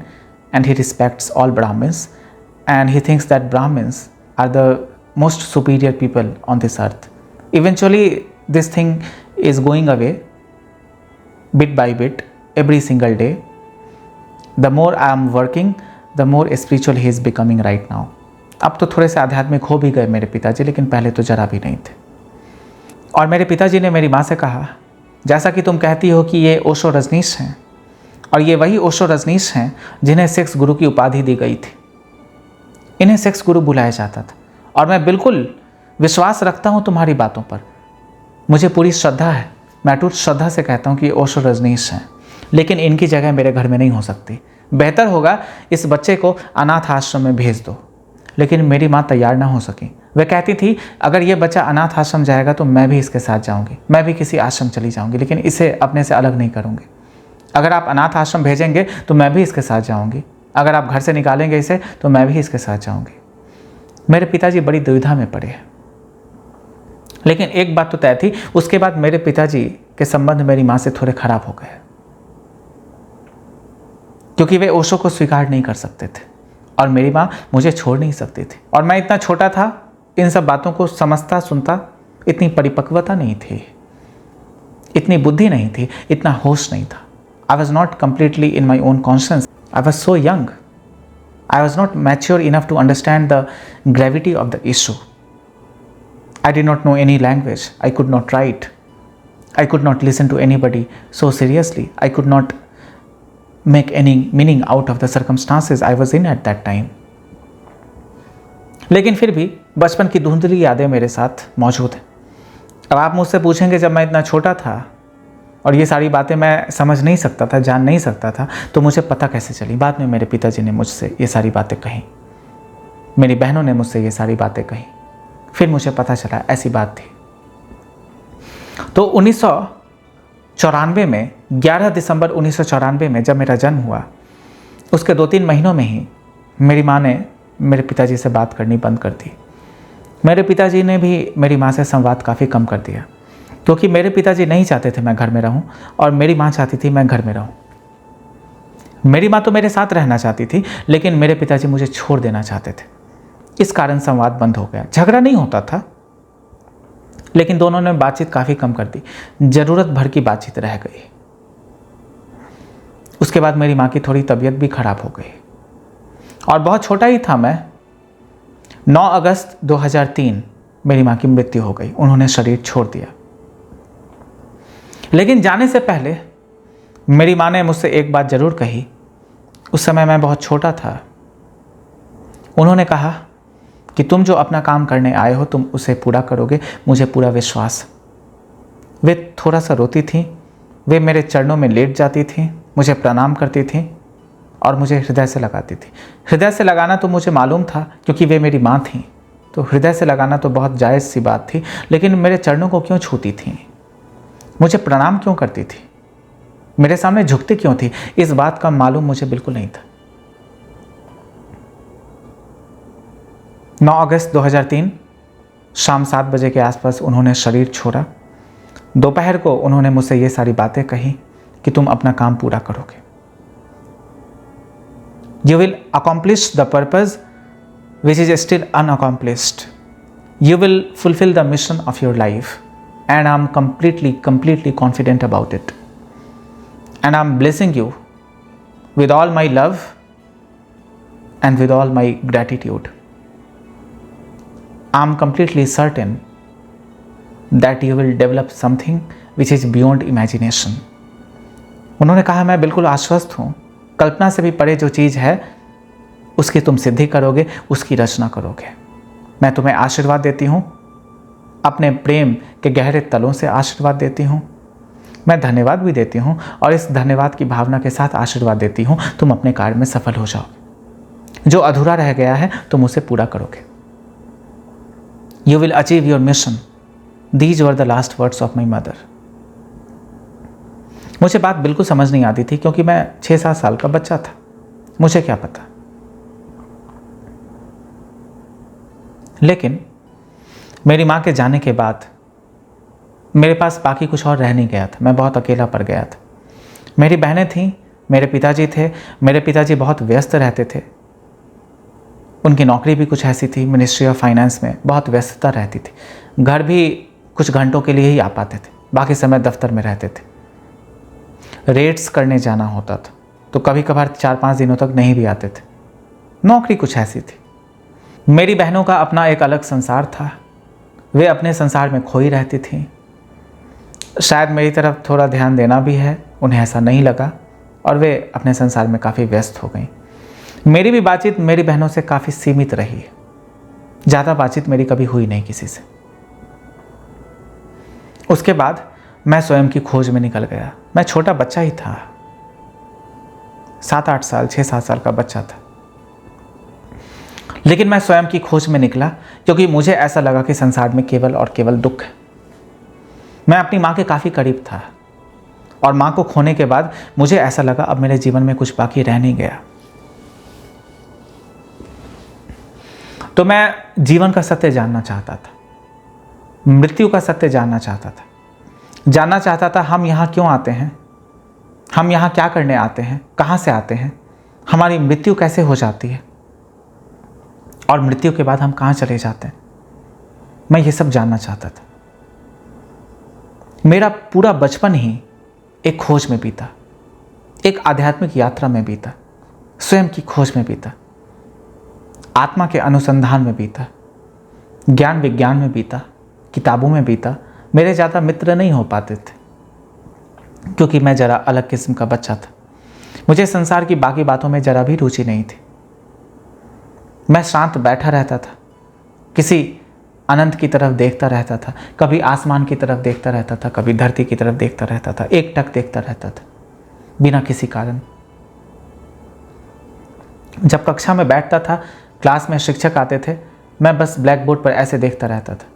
and he respects all Brahmins, and he thinks that Brahmins are the most superior people on this earth. Eventually this thing is going away bit by bit, every single day. The more I am working, the more spiritual he is becoming right now. अब तो थोड़े से आध्यात्मिक हो भी गए मेरे पिताजी, लेकिन पहले तो जरा भी नहीं थे। और मेरे पिताजी ने मेरी माँ से कहा, जैसा कि तुम कहती हो कि ये ओशो रजनीश हैं, और ये वही ओशो रजनीश हैं जिन्हें सेक्स गुरु की उपाधि दी गई थी। इन्हें सेक्स गुरु बुलाया जाता था, और मैं बिल्कुल विश्वास रखता हूँ तुम्हारी बातों पर। मुझे पूरी श्रद्धा है, मैं अटूट श्रद्धा से कहता हूँ कि ये ओशो रजनीश हैं, लेकिन इनकी जगह मेरे घर में नहीं हो सकती। बेहतर होगा इस बच्चे को अनाथ आश्रम में भेज दो। लेकिन मेरी माँ तैयार ना हो सकी। वह कहती थी, अगर ये बच्चा अनाथ आश्रम जाएगा तो मैं भी इसके साथ जाऊंगी, मैं भी किसी आश्रम चली जाऊंगी, लेकिन इसे अपने से अलग नहीं करूंगी। अगर आप अनाथ आश्रम भेजेंगे तो मैं भी इसके साथ जाऊंगी, अगर आप घर से निकालेंगे इसे तो मैं भी इसके साथ जाऊंगी। मेरे पिताजी बड़ी दुविधा में पड़े। लेकिन एक बात तो तय थी, उसके बाद मेरे पिताजी के संबंध मेरी माँ से थोड़े खराब हो गए, क्योंकि वे ओशो को स्वीकार नहीं कर सकते थे और मेरी माँ मुझे छोड़ नहीं सकती थी। और मैं इतना छोटा था, इन सब बातों को समझता सुनता, इतनी परिपक्वता नहीं थी, इतनी बुद्धि नहीं थी, इतना होश नहीं था। I was not completely in my own conscience. I was so young. I was not mature enough to understand the gravity of the issue. I did not know any language. I could not write. I could not listen to anybody so seriously. I could not make any meaning out of the circumstances I was in at that time. लेकिन फिर भी बचपन की धुंधली यादें मेरे साथ मौजूद हैं। अब आप मुझसे पूछेंगे, जब मैं इतना छोटा था और ये सारी बातें मैं समझ नहीं सकता था, जान नहीं सकता था, तो मुझे पता कैसे चली? बाद में मेरे पिताजी ने मुझसे ये सारी बातें कही, मेरी बहनों ने मुझसे ये सारी बातें कही, फिर मुझे पता चला ऐसी बात थी। तो 1994 में 11 दिसंबर 1994 में जब मेरा जन्म हुआ, उसके 2-3 महीनों में ही मेरी माँ ने मेरे पिताजी से बात करनी बंद कर दी। मेरे पिताजी ने भी मेरी माँ से संवाद काफ़ी कम कर दिया, क्योंकि मेरे पिताजी नहीं चाहते थे मैं घर में रहूं और मेरी माँ चाहती थी मैं घर में रहूं। मेरी माँ तो मेरे साथ रहना चाहती थी, लेकिन मेरे पिताजी मुझे छोड़ देना चाहते थे। इस कारण संवाद बंद हो गया। झगड़ा नहीं होता था, लेकिन दोनों ने बातचीत काफ़ी कम कर दी, ज़रूरत भर की बातचीत रह गई। उसके बाद मेरी माँ की थोड़ी तबीयत भी खराब हो गई और बहुत छोटा ही था मैं। 9 अगस्त 2003 मेरी माँ की मृत्यु हो गई, उन्होंने शरीर छोड़ दिया। लेकिन जाने से पहले मेरी माँ ने मुझसे एक बात ज़रूर कही। उस समय मैं बहुत छोटा था। उन्होंने कहा कि तुम जो अपना काम करने आए हो तुम उसे पूरा करोगे, मुझे पूरा विश्वास। वे थोड़ा सा रोती थीं, वे मेरे चरणों में लेट जाती थीं, मुझे प्रणाम करती थीं और मुझे हृदय से लगाती थी। हृदय से लगाना तो मुझे मालूम था, क्योंकि वे मेरी माँ थीं, तो हृदय से लगाना तो बहुत जायज़ सी बात थी। लेकिन मेरे चरणों को क्यों छूती थीं? मुझे प्रणाम क्यों करती थी? मेरे सामने झुकती क्यों थी? इस बात का मालूम मुझे बिल्कुल नहीं था। 9 अगस्त 2003 शाम 7 बजे के आसपास उन्होंने शरीर छोड़ा। दोपहर को उन्होंने मुझसे ये सारी बातें कही कि तुम अपना काम पूरा करोगे। You will accomplish the purpose which is still unaccomplished. You will fulfill the mission of your life. And I'm completely confident about it. And I'm blessing you with all my love and with all my gratitude. I'm completely certain that you will develop something which is beyond imagination. उन्होंने कहा मैं बिल्कुल आश्वस्त हूँ, कल्पना से भी परे जो चीज़ है उसकी तुम सिद्धि करोगे, उसकी रचना करोगे। मैं तुम्हें आशीर्वाद देती हूँ, अपने प्रेम के गहरे तलों से आशीर्वाद देती हूँ। मैं धन्यवाद भी देती हूँ और इस धन्यवाद की भावना के साथ आशीर्वाद देती हूँ तुम अपने कार्य में सफल हो जाओगे। जो अधूरा रह गया है तुम उसे पूरा करोगे। You will achieve your mission. These were the last words of my mother. मुझे बात बिल्कुल समझ नहीं आती थी, क्योंकि मैं 6-7 साल का बच्चा था, मुझे क्या पता। लेकिन मेरी माँ के जाने के बाद मेरे पास बाकी कुछ और रह नहीं गया था। मैं बहुत अकेला पड़ गया था। मेरी बहनें थीं, मेरे पिताजी थे। मेरे पिताजी बहुत व्यस्त रहते थे, उनकी नौकरी भी कुछ ऐसी थी, मिनिस्ट्री ऑफ फाइनेंस में बहुत व्यस्तता रहती थी। घर भी कुछ घंटों के लिए ही आ पाते थे, बाकी समय दफ्तर में रहते थे। रेड्स करने जाना होता था तो कभी कभार 4-5 दिनों तक नहीं भी आते थे। नौकरी कुछ ऐसी थी। मेरी बहनों का अपना एक अलग संसार था, वे अपने संसार में खोई रहती थीं। शायद मेरी तरफ थोड़ा ध्यान देना भी है, उन्हें ऐसा नहीं लगा और वे अपने संसार में काफ़ी व्यस्त हो गई। मेरी भी बातचीत मेरी बहनों से काफ़ी सीमित रही है, ज़्यादा बातचीत मेरी कभी हुई नहीं किसी से। उसके बाद मैं स्वयं की खोज में निकल गया। मैं छोटा बच्चा ही था, 7-8 साल 6-7 साल का बच्चा था, लेकिन मैं स्वयं की खोज में निकला, क्योंकि मुझे ऐसा लगा कि संसार में केवल और केवल दुख है। मैं अपनी माँ के काफ़ी करीब था और माँ को खोने के बाद मुझे ऐसा लगा अब मेरे जीवन में कुछ बाकी रह नहीं गया। तो मैं जीवन का सत्य जानना चाहता था, मृत्यु का सत्य जानना चाहता था। जानना चाहता था हम यहाँ क्यों आते हैं, हम यहाँ क्या करने आते हैं, कहाँ से आते हैं, हमारी मृत्यु कैसे हो जाती है और मृत्यु के बाद हम कहाँ चले जाते हैं। मैं ये सब जानना चाहता था। मेरा पूरा बचपन ही एक खोज में बीता, एक आध्यात्मिक यात्रा में बीता, स्वयं की खोज में बीता, आत्मा के अनुसंधान में बीता, ज्ञान विज्ञान में बीता, किताबों में बीता। मेरे ज़्यादा मित्र नहीं हो पाते थे, क्योंकि मैं ज़रा अलग किस्म का बच्चा था। मुझे संसार की बाकी बातों में ज़रा भी रुचि नहीं थी। मैं शांत बैठा रहता था, किसी अनंत की तरफ देखता रहता था, कभी आसमान की तरफ देखता रहता था, कभी धरती की तरफ देखता रहता था, एकटक देखता रहता था बिना किसी कारण। जब कक्षा में बैठता था, क्लास में शिक्षक आते थे, मैं बस ब्लैक बोर्ड पर ऐसे देखता रहता था।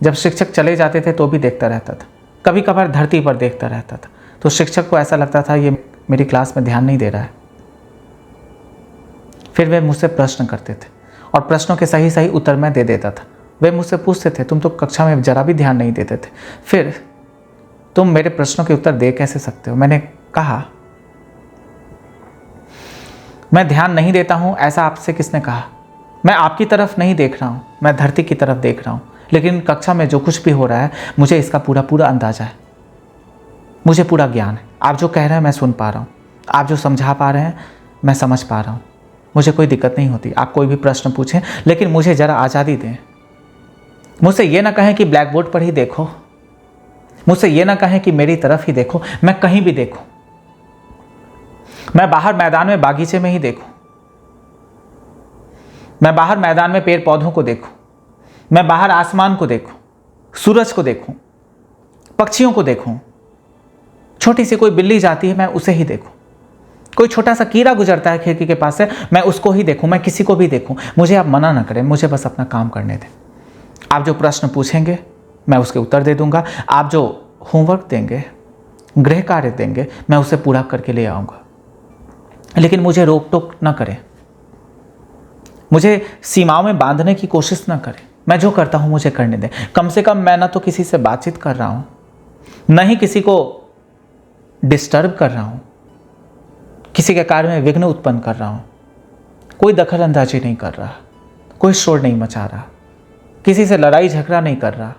जब शिक्षक चले जाते थे तो भी देखता रहता था, कभी कभार धरती पर देखता रहता था। तो शिक्षक को ऐसा लगता था ये मेरी क्लास में ध्यान नहीं दे रहा है। फिर वे मुझसे प्रश्न करते थे और प्रश्नों के सही सही उत्तर मैं दे देता था। वे मुझसे पूछते थे तुम तो कक्षा में जरा भी ध्यान नहीं देते थे, फिर तुम मेरे प्रश्नों के उत्तर दे कैसे सकते हो? मैंने कहा मैं ध्यान नहीं देता हूं, ऐसा आपसे किसने कहा? मैं आपकी तरफ नहीं देख रहा हूं, मैं धरती की तरफ देख रहा हूं। लेकिन कक्षा में जो कुछ भी हो रहा है मुझे इसका पूरा पूरा अंदाजा है, मुझे पूरा ज्ञान है। आप जो कह रहे हैं मैं सुन पा रहा हूँ, आप जो समझा पा रहे हैं मैं समझ पा रहा हूँ, मुझे कोई दिक्कत नहीं होती। आप कोई भी प्रश्न पूछें, लेकिन मुझे ज़रा आज़ादी दें। मुझसे ये ना कहें कि ब्लैक बोर्ड पर ही देखो, मुझसे ये ना कहें कि मेरी तरफ ही देखो, मैं कहीं भी देखूं, मैं बाहर मैदान में बागीचे में ही देखूं, मैं बाहर मैदान में पेड़ पौधों को देखूं, मैं बाहर आसमान को देखूं, सूरज को देखूं, पक्षियों को देखूं, छोटी सी कोई बिल्ली जाती है मैं उसे ही देखूं, कोई छोटा सा कीड़ा गुजरता है खिड़की के पास से मैं उसको ही देखूं, मैं किसी को भी देखूं। मुझे आप मना ना करें, मुझे बस अपना काम करने दें। आप जो प्रश्न पूछेंगे मैं उसके उत्तर दे दूंगा, आप जो होमवर्क देंगे, गृह कार्य देंगे, मैं उसे पूरा करके ले आऊंगा। लेकिन मुझे रोक टोक ना करें, मुझे सीमाओं में बांधने की कोशिश ना करें। मैं जो करता हूं मुझे करने दें। कम से कम मैं ना तो किसी से बातचीत कर रहा हूं, न ही किसी को डिस्टर्ब कर रहा हूं, किसी के कार्य में विघ्न उत्पन्न कर रहा हूं, कोई दखल अंदाजी नहीं कर रहा, कोई शोर नहीं मचा रहा, किसी से लड़ाई झगड़ा नहीं कर रहा,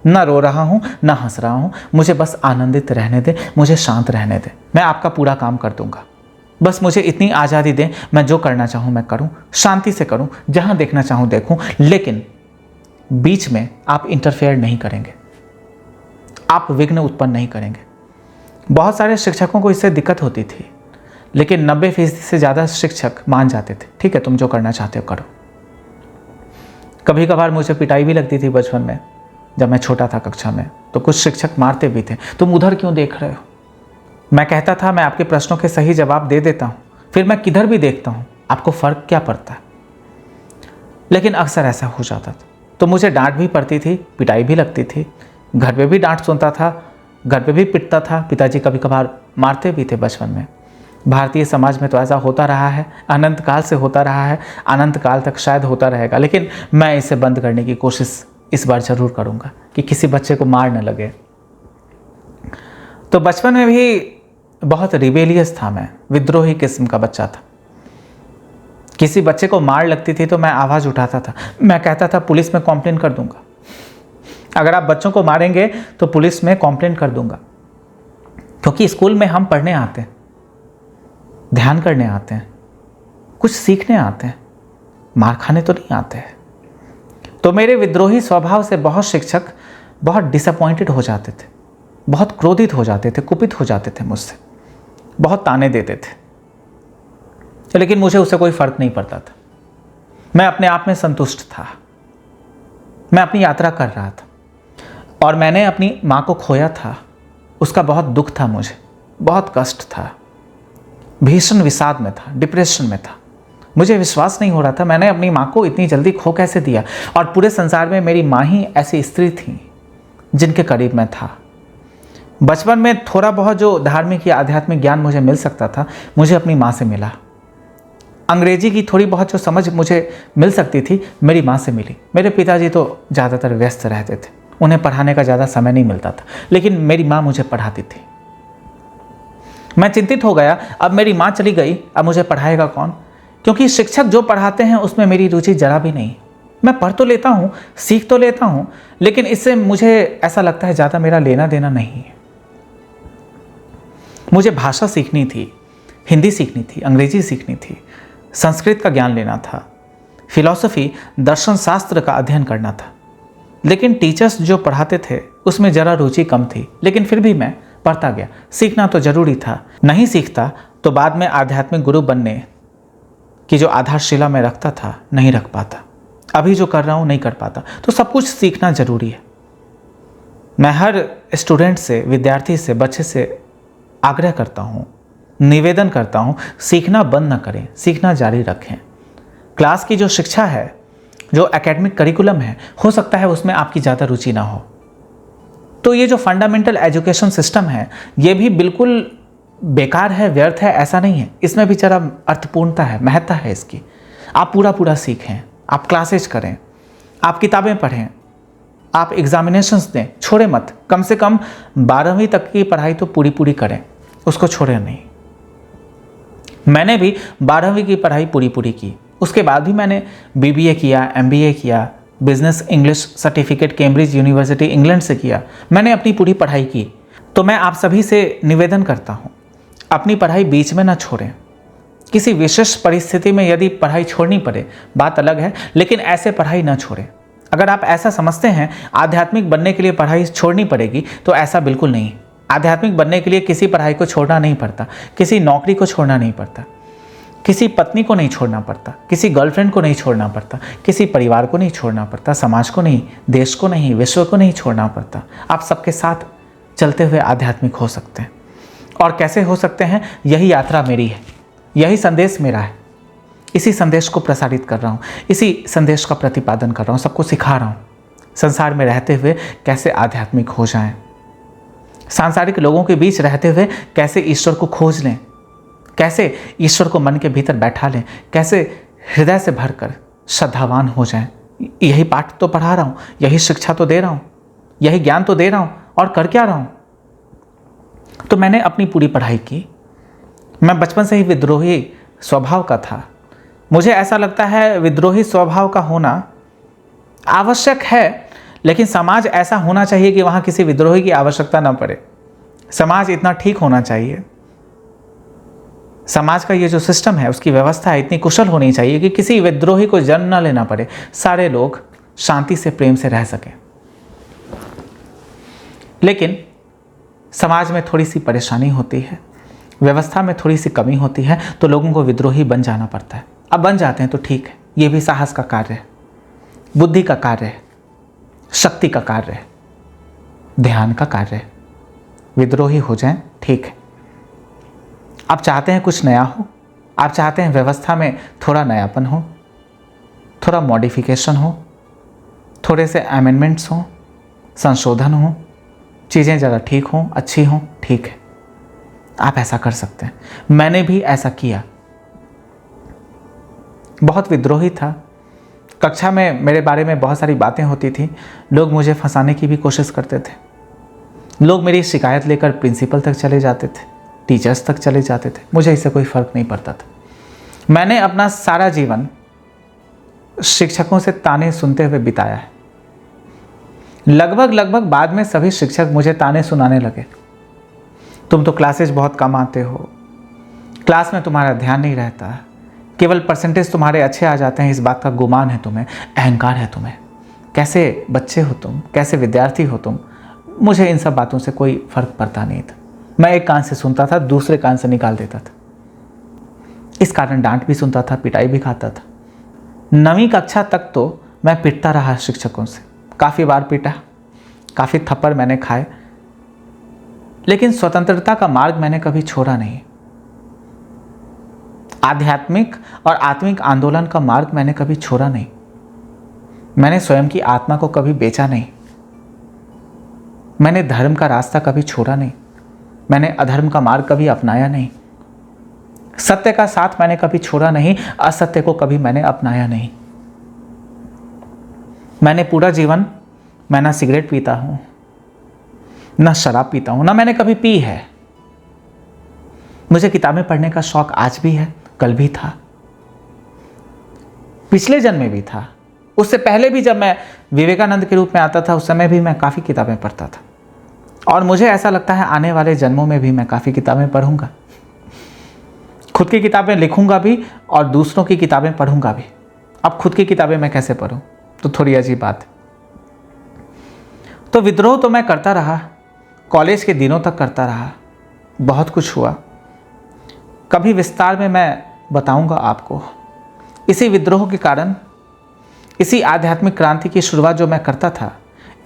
ना रो रहा हूं ना हंस रहा हूं। मुझे बस आनंदित रहने दें, मुझे शांत रहने दें, मैं आपका पूरा काम कर दूंगा। बस मुझे इतनी आज़ादी दें, मैं जो करना चाहूं मैं करूं, शांति से करूं, जहां देखना चाहूं देखूं, लेकिन बीच में आप इंटरफेयर नहीं करेंगे, आप विघ्न उत्पन्न नहीं करेंगे। बहुत सारे शिक्षकों को इससे दिक्कत होती थी, लेकिन 90% से ज़्यादा शिक्षक मान जाते थे, ठीक है तुम जो करना चाहते हो करो। कभी कभार मुझे पिटाई भी लगती थी बचपन में, जब मैं छोटा था कक्षा में, तो कुछ शिक्षक मारते भी थे, तुम उधर क्यों देख रहे हो? मैं कहता था मैं आपके प्रश्नों के सही जवाब दे देता हूँ, फिर मैं किधर भी देखता हूँ, आपको फ़र्क क्या पड़ता है? लेकिन अक्सर ऐसा हो जाता था, तो मुझे डांट भी पड़ती थी, पिटाई भी लगती थी, घर पे भी डांट सुनता था, घर पे भी पिटता था, पिताजी कभी कभार मारते भी थे बचपन में। भारतीय समाज में तो ऐसा होता रहा है, अनंत काल से होता रहा है, अनंत काल तक शायद होता रहेगा। लेकिन मैं इसे बंद करने की कोशिश इस बार ज़रूर करूँगा कि किसी बच्चे को मार न लगे। तो बचपन में भी बहुत रिबेलियस था मैं, विद्रोही किस्म का बच्चा था। किसी बच्चे को मार लगती थी तो मैं आवाज़ उठाता था, मैं कहता था पुलिस में कंप्लेन कर दूंगा, अगर आप बच्चों को मारेंगे तो पुलिस में कंप्लेन कर दूंगा। क्योंकि स्कूल में हम पढ़ने आते हैं, ध्यान करने आते हैं, कुछ सीखने आते हैं, मार खाने तो नहीं आते हैं। तो मेरे विद्रोही स्वभाव से बहुत शिक्षक बहुत डिसअपॉइंटेड हो जाते थे, बहुत क्रोधित हो जाते थे, कुपित हो जाते थे मुझसे, बहुत ताने देते थे। लेकिन मुझे उससे कोई फर्क नहीं पड़ता था, मैं अपने आप में संतुष्ट था, मैं अपनी यात्रा कर रहा था। और मैंने अपनी माँ को खोया था, उसका बहुत दुख था, मुझे बहुत कष्ट था, भीषण विषाद में था, डिप्रेशन में था। मुझे विश्वास नहीं हो रहा था मैंने अपनी माँ को इतनी जल्दी खो कैसे दिया, और पूरे संसार में मेरी माँ ही ऐसी स्त्री थी जिनके करीब मैं था। बचपन में थोड़ा बहुत जो धार्मिक या आध्यात्मिक ज्ञान मुझे मिल सकता था, मुझे अपनी माँ से मिला। अंग्रेजी की थोड़ी बहुत जो समझ मुझे मिल सकती थी, मेरी माँ से मिली। मेरे पिताजी तो ज़्यादातर व्यस्त रहते थे, उन्हें पढ़ाने का ज़्यादा समय नहीं मिलता था, लेकिन मेरी माँ मुझे पढ़ाती थी। मैं चिंतित हो गया, अब मेरी माँ चली गई, अब मुझे पढ़ाएगा कौन? क्योंकि शिक्षक जो पढ़ाते हैं उसमें मेरी रुचि जरा भी नहीं। मैं पढ़ तो लेता हूँ, सीख तो लेता हूँ, लेकिन इससे मुझे ऐसा लगता है ज़्यादा मेरा लेना देना नहीं है। मुझे भाषा सीखनी थी, हिंदी सीखनी थी, अंग्रेजी सीखनी थी, संस्कृत का ज्ञान लेना था, फिलॉसफी दर्शन शास्त्र का अध्ययन करना था। लेकिन टीचर्स जो पढ़ाते थे उसमें ज़रा रुचि कम थी, लेकिन फिर भी मैं पढ़ता गया। सीखना तो ज़रूरी था, नहीं सीखता तो बाद में आध्यात्मिक गुरु बनने की जो आधारशिला में रखता था नहीं रख पाता। अभी जो कर रहा हूँ नहीं कर पाता। तो सब कुछ सीखना ज़रूरी है। मैं हर स्टूडेंट से, विद्यार्थी से, बच्चे से आग्रह करता हूँ, निवेदन करता हूँ, सीखना बंद न करें, सीखना जारी रखें। क्लास की जो शिक्षा है, जो एकेडमिक करिकुलम है, हो सकता है उसमें आपकी ज़्यादा रुचि ना हो, तो ये जो फंडामेंटल एजुकेशन सिस्टम है ये भी बिल्कुल बेकार है, व्यर्थ है, ऐसा नहीं है। इसमें भी जरा अर्थपूर्णता है, महत्ता है इसकी। आप पूरा पूरा सीखें, आप क्लासेज करें, आप किताबें पढ़ें, आप एग्जामिनेशंस दें, छोड़े मत। कम से कम 12वीं तक की पढ़ाई तो पूरी पूरी करें, उसको छोड़े नहीं। मैंने भी 12वीं की पढ़ाई पूरी पूरी की, उसके बाद भी मैंने BBA किया, MBA किया, business English certificate Cambridge university England से किया। मैंने अपनी पूरी पढ़ाई की। तो मैं आप सभी से निवेदन करता हूँ, अपनी पढ़ाई बीच में ना छोड़ें। किसी विशेष परिस्थिति में यदि पढ़ाई छोड़नी पड़े बात अलग है, लेकिन ऐसे पढ़ाई ना छोड़ें। अगर आप ऐसा समझते हैं आध्यात्मिक बनने के लिए पढ़ाई छोड़नी पड़ेगी, तो ऐसा बिल्कुल नहीं। आध्यात्मिक बनने के लिए किसी पढ़ाई को छोड़ना नहीं पड़ता, किसी नौकरी को छोड़ना नहीं पड़ता, किसी पत्नी को नहीं छोड़ना पड़ता, किसी गर्लफ्रेंड को नहीं छोड़ना पड़ता, किसी परिवार को नहीं छोड़ना पड़ता, समाज को नहीं, देश को नहीं, विश्व को नहीं छोड़ना पड़ता। आप सबके साथ चलते हुए आध्यात्मिक हो सकते हैं। और कैसे हो सकते हैं? यही यात्रा मेरी है, यही संदेश मेरा है। इसी संदेश को प्रसारित कर रहा हूँ, इसी संदेश का प्रतिपादन कर रहा हूँ, सबको सिखा रहा हूँ संसार में रहते हुए कैसे आध्यात्मिक हो जाएं, सांसारिक लोगों के बीच रहते हुए कैसे ईश्वर को खोज लें, कैसे ईश्वर को मन के भीतर बैठा लें, कैसे हृदय से भरकर श्रद्धावान हो जाएं। यही पाठ तो पढ़ा रहा हूँ, यही शिक्षा तो दे रहा हूँ, यही ज्ञान तो दे रहा हूँ, और कर क्या रहा हूँ? तो मैंने अपनी पूरी पढ़ाई की। मैं बचपन से ही विद्रोही स्वभाव का था। मुझे ऐसा लगता है विद्रोही स्वभाव का होना आवश्यक है, लेकिन समाज ऐसा होना चाहिए कि वहाँ किसी विद्रोही की आवश्यकता ना पड़े। समाज इतना ठीक होना चाहिए, समाज का ये जो सिस्टम है, उसकी व्यवस्था है, इतनी कुशल होनी चाहिए कि किसी विद्रोही को जन्म न लेना पड़े, सारे लोग शांति से, प्रेम से रह सकें। लेकिन समाज में थोड़ी सी परेशानी होती है, व्यवस्था में थोड़ी सी कमी होती है, तो लोगों को विद्रोही बन जाना पड़ता है। अब बन जाते हैं तो ठीक है, ये भी साहस का कार्य है, बुद्धि का कार्य है, शक्ति का कार्य है, ध्यान का कार्य है। विद्रोही हो जाएं, ठीक है। आप चाहते हैं कुछ नया हो, आप चाहते हैं व्यवस्था में थोड़ा नयापन हो, थोड़ा मॉडिफिकेशन हो, थोड़े से अमेंडमेंट्स हों, संशोधन हो, चीज़ें ज़रा ठीक हों, अच्छी हों, ठीक है, आप ऐसा कर सकते हैं। मैंने भी ऐसा किया, बहुत विद्रोही था। कक्षा में मेरे बारे में बहुत सारी बातें होती थी, लोग मुझे फंसाने की भी कोशिश करते थे, लोग मेरी शिकायत लेकर प्रिंसिपल तक चले जाते थे, टीचर्स तक चले जाते थे, मुझे इससे कोई फ़र्क नहीं पड़ता था। मैंने अपना सारा जीवन शिक्षकों से ताने सुनते हुए बिताया है। लगभग बाद में सभी शिक्षक मुझे ताने सुनाने लगे, तुम तो क्लासेज बहुत कम आते हो, क्लास में तुम्हारा ध्यान नहीं रहता, केवल परसेंटेज तुम्हारे अच्छे आ जाते हैं, इस बात का गुमान है तुम्हें, अहंकार है तुम्हें, कैसे बच्चे हो तुम, कैसे विद्यार्थी हो तुम। मुझे इन सब बातों से कोई फ़र्क पड़ता नहीं था। मैं एक कान से सुनता था, दूसरे कान से निकाल देता था। इस कारण डांट भी सुनता था, पिटाई भी खाता था। 9वीं कक्षा तक तो मैं पिटता रहा शिक्षकों से, काफ़ी बार पीटा, काफ़ी थप्पड़ मैंने खाए, लेकिन स्वतंत्रता का मार्ग मैंने कभी छोड़ा नहीं। आध्यात्मिक और आत्मिक आंदोलन का मार्ग मैंने कभी छोड़ा नहीं। मैंने स्वयं की आत्मा को कभी बेचा नहीं। मैंने धर्म का रास्ता कभी छोड़ा नहीं। मैंने अधर्म का मार्ग कभी अपनाया नहीं। सत्य का साथ मैंने कभी छोड़ा नहीं, असत्य को कभी मैंने अपनाया नहीं। मैंने पूरा जीवन, मैं ना सिगरेट पीता हूं, ना शराब पीता हूं, ना मैंने कभी पी है। मुझे किताबें पढ़ने का शौक आज भी है, कल भी था, पिछले जन्म में भी था, उससे पहले भी जब मैं विवेकानंद के रूप में आता था उस समय भी मैं काफ़ी किताबें पढ़ता था, और मुझे ऐसा लगता है आने वाले जन्मों में भी मैं काफ़ी किताबें पढ़ूंगा। खुद की किताबें लिखूंगा भी और दूसरों की किताबें पढ़ूंगा भी। अब खुद की किताबें मैं कैसे पढूं, तो थोड़ी अजीब बात है। तो विद्रोह तो मैं करता रहा, कॉलेज के दिनों तक करता रहा, बहुत कुछ हुआ, कभी विस्तार में मैं बताऊंगा आपको। इसी विद्रोह के कारण इसी आध्यात्मिक क्रांति की शुरुआत जो मैं करता था,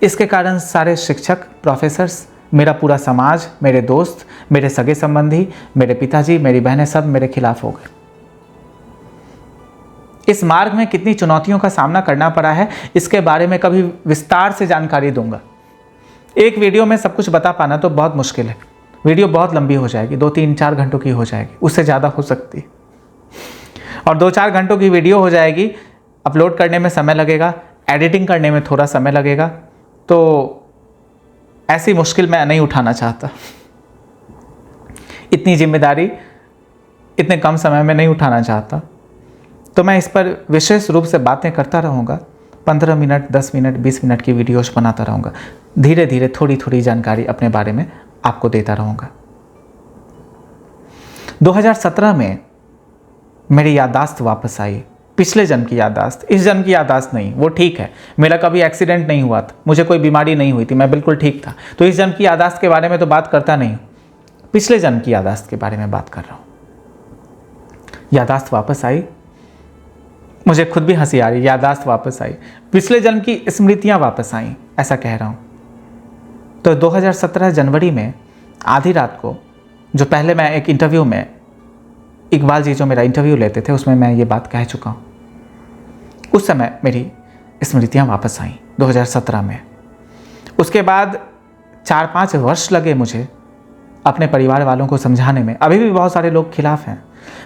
इसके कारण सारे शिक्षक, प्रोफेसर्स, मेरा पूरा समाज, मेरे दोस्त, मेरे सगे संबंधी, मेरे पिताजी, मेरी बहनें सब मेरे खिलाफ हो गए। इस मार्ग में कितनी चुनौतियों का सामना करना पड़ा है, इसके बारे में कभी विस्तार से जानकारी दूंगा। एक वीडियो में सब कुछ बता पाना तो बहुत मुश्किल है। वीडियो बहुत लंबी हो जाएगी, 2-3-4 घंटों की हो जाएगी, उससे ज़्यादा हो सकती है। और 2-4 घंटों की वीडियो हो जाएगी, अपलोड करने में समय लगेगा, एडिटिंग करने में थोड़ा समय लगेगा, तो ऐसी मुश्किल मैं नहीं उठाना चाहता। इतनी जिम्मेदारी इतने कम समय में नहीं उठाना चाहता। तो मैं इस पर विशेष रूप से बातें करता रहूँगा। 15 मिनट, 10 मिनट, 20 मिनट की वीडियोज बनाता रहूँगा। धीरे धीरे थोड़ी थोड़ी जानकारी अपने बारे में आपको देता रहूँगा। 2017 में मेरी याददाश्त वापस आई, पिछले जन्म की याददाश्त, इस जन्म की याददाश्त नहीं। वो ठीक है, मेरा कभी एक्सीडेंट नहीं हुआ था, मुझे कोई बीमारी नहीं हुई थी, मैं बिल्कुल ठीक था। तो इस जन्म की याददाश्त के बारे में तो बात करता नहीं, पिछले जन्म की याददाश्त के बारे में बात कर रहा हूँ। याददाश्त वापस आई, मुझे खुद भी हंसी आ रही, याददाश्त वापस आई, पिछले जन्म की स्मृतियाँ वापस आई, ऐसा कह रहा हूँ। तो 2017 जनवरी में आधी रात को, जो पहले मैं एक इंटरव्यू में, इकबाल जी जो मेरा इंटरव्यू लेते थे, उसमें मैं ये बात कह चुका हूँ। उस समय मेरी स्मृतियाँ वापस आईं 2017 में। उसके बाद 4-5 वर्ष लगे मुझे अपने परिवार वालों को समझाने में। अभी भी बहुत सारे लोग खिलाफ हैं।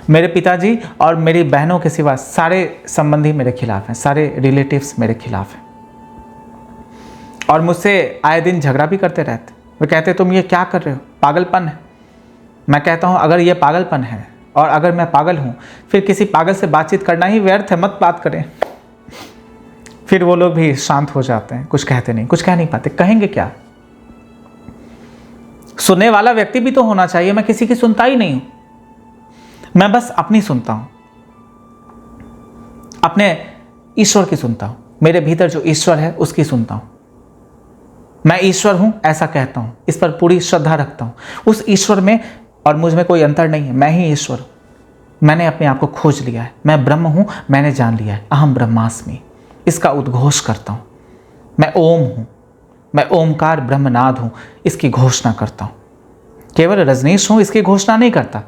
मेरे पिताजी और मेरी बहनों के सिवा सारे संबंधी मेरे खिलाफ हैं, सारे रिलेटिव्स मेरे खिलाफ हैं, और मुझसे आए दिन झगड़ा भी करते रहते। वे कहते तुम ये क्या कर रहे हो, पागलपन है। मैं कहता हूँ अगर ये पागलपन है और अगर मैं पागल हूँ, फिर किसी पागल से बातचीत करना ही व्यर्थ है, मत बात करें। फिर वो लोग भी शांत हो जाते हैं, कुछ कहते नहीं, कुछ कह नहीं पाते। कहेंगे क्या? सुनने वाला व्यक्ति भी तो होना चाहिए। मैं किसी की सुनता ही नहीं हूं, मैं बस अपनी सुनता हूं, अपने ईश्वर की सुनता हूं। मेरे भीतर जो ईश्वर है उसकी सुनता हूं। मैं ईश्वर हूं ऐसा कहता हूं, इस पर पूरी श्रद्धा रखता हूं। उस ईश्वर में और मुझ में कोई अंतर नहीं है, मैं ही ईश्वर हूं। मैंने अपने आप को खोज लिया है, मैं ब्रह्म हूं, मैंने जान लिया है, अहम ब्रह्मास्मि, इसका उद्घोष करता हूं। मैं ओम हूं, मैं ओमकार ब्रह्मनाद हूं, इसकी घोषणा करता हूं। केवल रजनीश हूं इसकी घोषणा नहीं करता,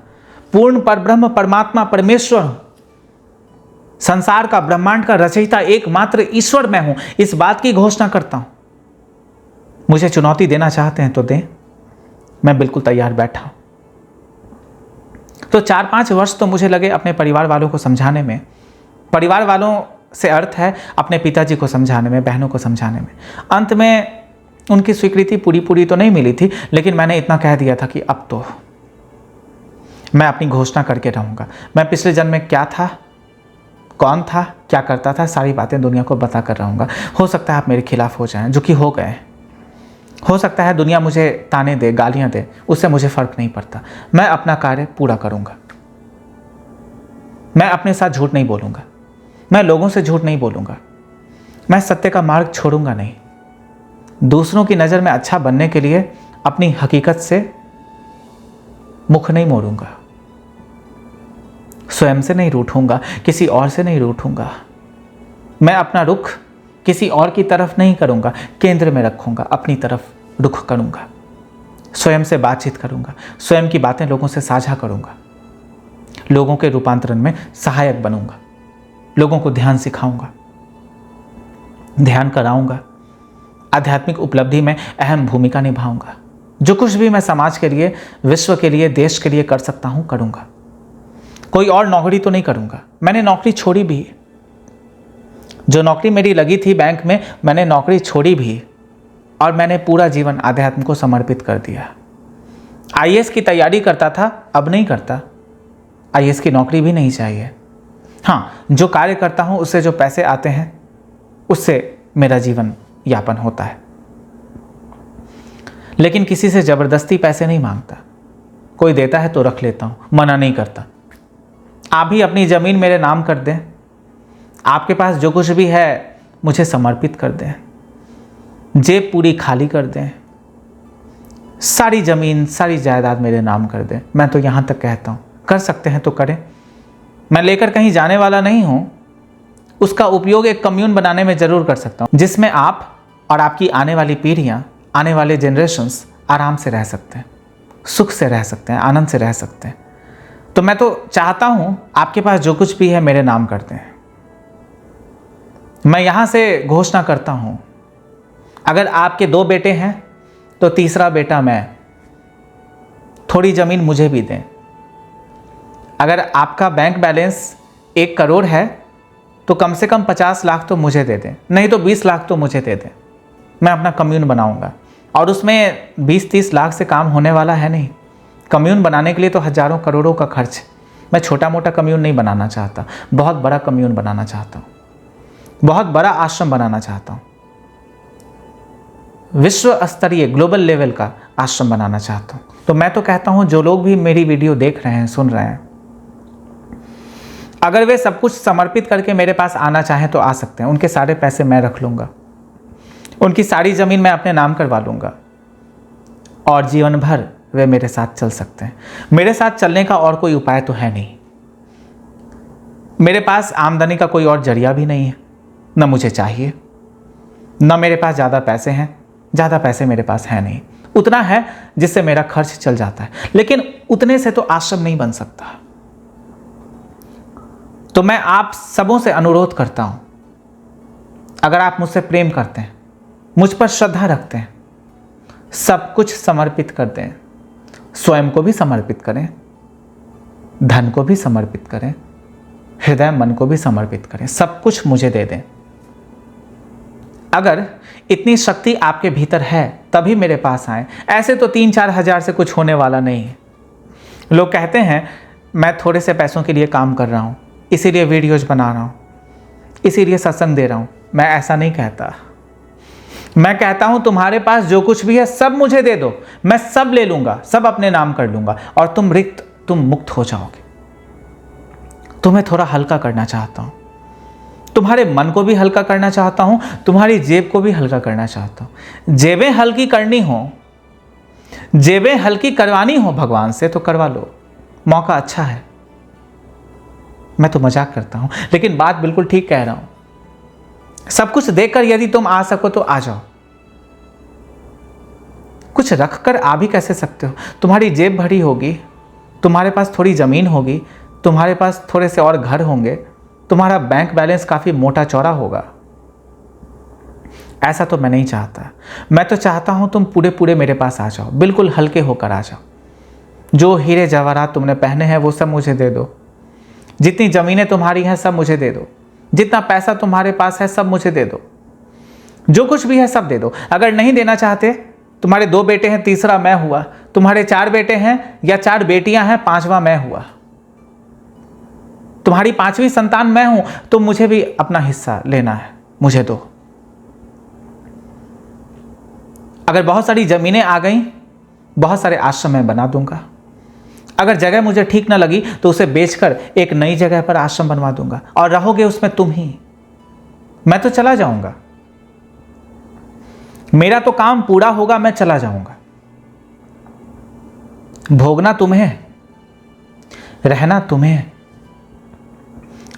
पूर्ण परब्रह्म परमात्मा परमेश्वर हूं, संसार का, ब्रह्मांड का रचयिता एकमात्र ईश्वर मैं हूं, इस बात की घोषणा करता हूं। मुझे चुनौती देना चाहते हैं तो दें, मैं बिल्कुल तैयार बैठा हूं। तो 4-5 वर्ष तो मुझे लगे अपने परिवार वालों को समझाने में। परिवार वालों से अर्थ है अपने पिताजी को समझाने में, बहनों को समझाने में। अंत में उनकी स्वीकृति पूरी तो नहीं मिली थी, लेकिन मैंने इतना कह दिया था कि अब तो मैं अपनी घोषणा करके रहूँगा। मैं पिछले जन्म में क्या था, कौन था, क्या करता था, सारी बातें दुनिया को बता कर रहूँगा। हो सकता है आप मेरे खिलाफ हो जाएं, जो कि हो गए। हो सकता है दुनिया मुझे ताने दे, गालियाँ दे, उससे मुझे फ़र्क नहीं पड़ता। मैं अपना कार्य पूरा करूँगा। मैं अपने साथ झूठ नहीं बोलूँगा, मैं लोगों से झूठ नहीं बोलूँगा, मैं सत्य का मार्ग छोड़ूंगा नहीं। दूसरों की नज़र में अच्छा बनने के लिए अपनी हकीकत से मुख नहीं मोड़ूंगा, स्वयं से नहीं रूठूंगा, किसी और से नहीं रूठूंगा। मैं अपना रुख किसी और की तरफ नहीं करूंगा, केंद्र में रखूंगा, अपनी तरफ रुख करूंगा, स्वयं से बातचीत करूंगा, स्वयं की बातें लोगों से साझा करूंगा, लोगों के रूपांतरण में सहायक बनूंगा, लोगों को ध्यान सिखाऊंगा, ध्यान कराऊंगा, आध्यात्मिक उपलब्धि में अहम भूमिका निभाऊंगा। जो कुछ भी मैं समाज के लिए, विश्व के लिए, देश के लिए कर सकता हूं करूंगा। कोई और नौकरी तो नहीं करूंगा। मैंने नौकरी छोड़ी भी, जो नौकरी मेरी लगी थी बैंक में, मैंने नौकरी छोड़ी भी, और मैंने पूरा जीवन आध्यात्म को समर्पित कर दिया। आईएएस की तैयारी करता था, अब नहीं करता। आईएएस की नौकरी भी नहीं चाहिए। हाँ, जो कार्य करता हूं उससे जो पैसे आते हैं उससे मेरा जीवन यापन होता है, लेकिन किसी से जबरदस्ती पैसे नहीं मांगता। कोई देता है तो रख लेता हूं, मना नहीं करता। आप भी अपनी ज़मीन मेरे नाम कर दें, आपके पास जो कुछ भी है मुझे समर्पित कर दें, जेब पूरी खाली कर दें, सारी ज़मीन सारी जायदाद मेरे नाम कर दें। मैं तो यहाँ तक कहता हूँ, कर सकते हैं तो करें। मैं लेकर कहीं जाने वाला नहीं हूँ, उसका उपयोग एक कम्यून बनाने में ज़रूर कर सकता हूँ, जिसमें आप और आपकी आने वाली पीढ़ियाँ, आने वाले जनरेशन्स आराम से रह सकते हैं, सुख से रह सकते हैं, आनंद से रह सकते हैं। तो मैं तो चाहता हूँ आपके पास जो कुछ भी है मेरे नाम करते हैं। मैं यहाँ से घोषणा करता हूँ, अगर आपके 2 बेटे हैं तो तीसरा बेटा मैं, थोड़ी ज़मीन मुझे भी दें। अगर आपका बैंक बैलेंस 1 करोड़ है तो कम से कम 50 लाख तो मुझे दे दें, नहीं तो 20 लाख तो मुझे दे दें। मैं अपना कम्यून बनाऊंगा और उसमें 20-30 लाख से काम होने वाला है नहीं। कम्यून बनाने के लिए तो हज़ारों करोड़ों का खर्च है। मैं छोटा मोटा कम्यून नहीं बनाना चाहता, बहुत बड़ा कम्यून बनाना चाहता हूँ, बहुत बड़ा आश्रम बनाना चाहता हूँ, विश्व स्तरीय ग्लोबल लेवल का आश्रम बनाना चाहता हूँ। तो मैं तो कहता हूँ जो लोग भी मेरी वीडियो देख रहे हैं, सुन रहे हैं, अगर वे सब कुछ समर्पित करके मेरे पास आना चाहें तो आ सकते हैं। उनके सारे पैसे मैं रख लूँगा, उनकी सारी ज़मीन मैं अपने नाम करवा लूँगा और जीवन भर वे मेरे साथ चल सकते हैं। मेरे साथ चलने का और कोई उपाय तो है नहीं। मेरे पास आमदनी का कोई और जरिया भी नहीं है, न मुझे चाहिए, न मेरे पास ज़्यादा पैसे हैं। ज़्यादा पैसे मेरे पास है नहीं, उतना है जिससे मेरा खर्च चल जाता है, लेकिन उतने से तो आश्रम नहीं बन सकता। तो मैं आप सबों से अनुरोध करता हूं, अगर आप मुझसे प्रेम करते हैं, मुझ पर श्रद्धा रखते हैं, सब कुछ समर्पित कर दें। स्वयं को भी समर्पित करें, धन को भी समर्पित करें, हृदय मन को भी समर्पित करें, सब कुछ मुझे दे दें। अगर इतनी शक्ति आपके भीतर है तभी मेरे पास आए। ऐसे तो 3-4 हज़ार से कुछ होने वाला नहीं है। लोग कहते हैं मैं थोड़े से पैसों के लिए काम कर रहा हूँ, इसीलिए वीडियोज बना रहा हूँ, इसीलिए सत्संग दे रहा हूँ। मैं ऐसा नहीं कहता। मैं कहता हूँ तुम्हारे पास जो कुछ भी है सब मुझे दे दो, मैं सब ले लूँगा, सब अपने नाम कर लूँगा और तुम रिक्त, तुम मुक्त हो जाओगे। तुम्हें थोड़ा हल्का करना चाहता हूँ, तुम्हारे मन को भी हल्का करना चाहता हूँ, तुम्हारी जेब को भी हल्का करना चाहता हूँ। जेबें हल्की करनी हो, जेबें हल्की करवानी हो भगवान से तो करवा लो, मौका अच्छा है। मैं तो मजाक करता हूँ, लेकिन बात बिल्कुल ठीक कह रहा हूँ। सब कुछ देखकर यदि तुम आ सको तो आ जाओ। कुछ रख कर आ भी कैसे सकते हो? तुम्हारी जेब भरी होगी, तुम्हारे पास थोड़ी ज़मीन होगी, तुम्हारे पास थोड़े से और घर होंगे, तुम्हारा बैंक बैलेंस काफ़ी मोटा चौड़ा होगा। ऐसा तो मैं नहीं चाहता। मैं तो चाहता हूँ तुम पूरे पूरे मेरे पास आ जाओ, बिल्कुल हल्के होकर आ जाओ। जो हीरे जवाहरात तुमने पहने हैं वो सब मुझे दे दो, जितनी ज़मीनें तुम्हारी हैं सब मुझे दे दो, जितना पैसा तुम्हारे पास है सब मुझे दे दो, जो कुछ भी है सब दे दो। अगर नहीं देना चाहते, तुम्हारे 2 बेटे हैं, तीसरा मैं हुआ, तुम्हारे 4 बेटे हैं या 4 बेटियां हैं, 5वां मैं हुआ, तुम्हारी 5वीं संतान मैं हूं, तो मुझे भी अपना हिस्सा लेना है, मुझे दो। अगर बहुत सारी जमीनें आ गई, बहुत सारे आश्रम मैं बना दूंगा। अगर जगह मुझे ठीक ना लगी तो उसे बेचकर एक नई जगह पर आश्रम बनवा दूंगा और रहोगे उसमें तुम ही। मैं तो चला जाऊंगा, मेरा तो काम पूरा होगा, मैं चला जाऊंगा। भोगना तुम्हें, रहना तुम्हें।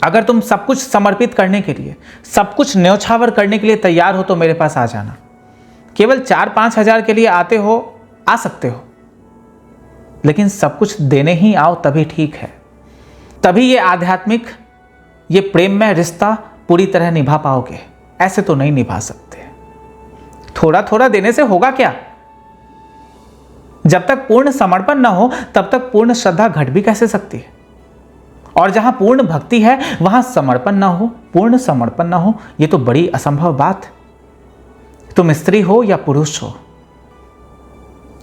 अगर तुम सब कुछ समर्पित करने के लिए, सब कुछ न्यौछावर करने के लिए तैयार हो तो मेरे पास आ जाना। केवल 4-5 हज़ार के लिए आते हो, आ सकते हो, लेकिन सब कुछ देने ही आओ तभी ठीक है। तभी ये आध्यात्मिक, ये प्रेममय रिश्ता पूरी तरह निभा पाओगे। ऐसे तो नहीं निभा सकते। थोड़ा थोड़ा देने से होगा क्या? जब तक पूर्ण समर्पण ना हो तब तक पूर्ण श्रद्धा घट भी कैसे सकती है? और जहां पूर्ण भक्ति है वहां समर्पण ना हो, पूर्ण समर्पण ना हो, यह तो बड़ी असंभव बात। तुम स्त्री हो या पुरुष हो,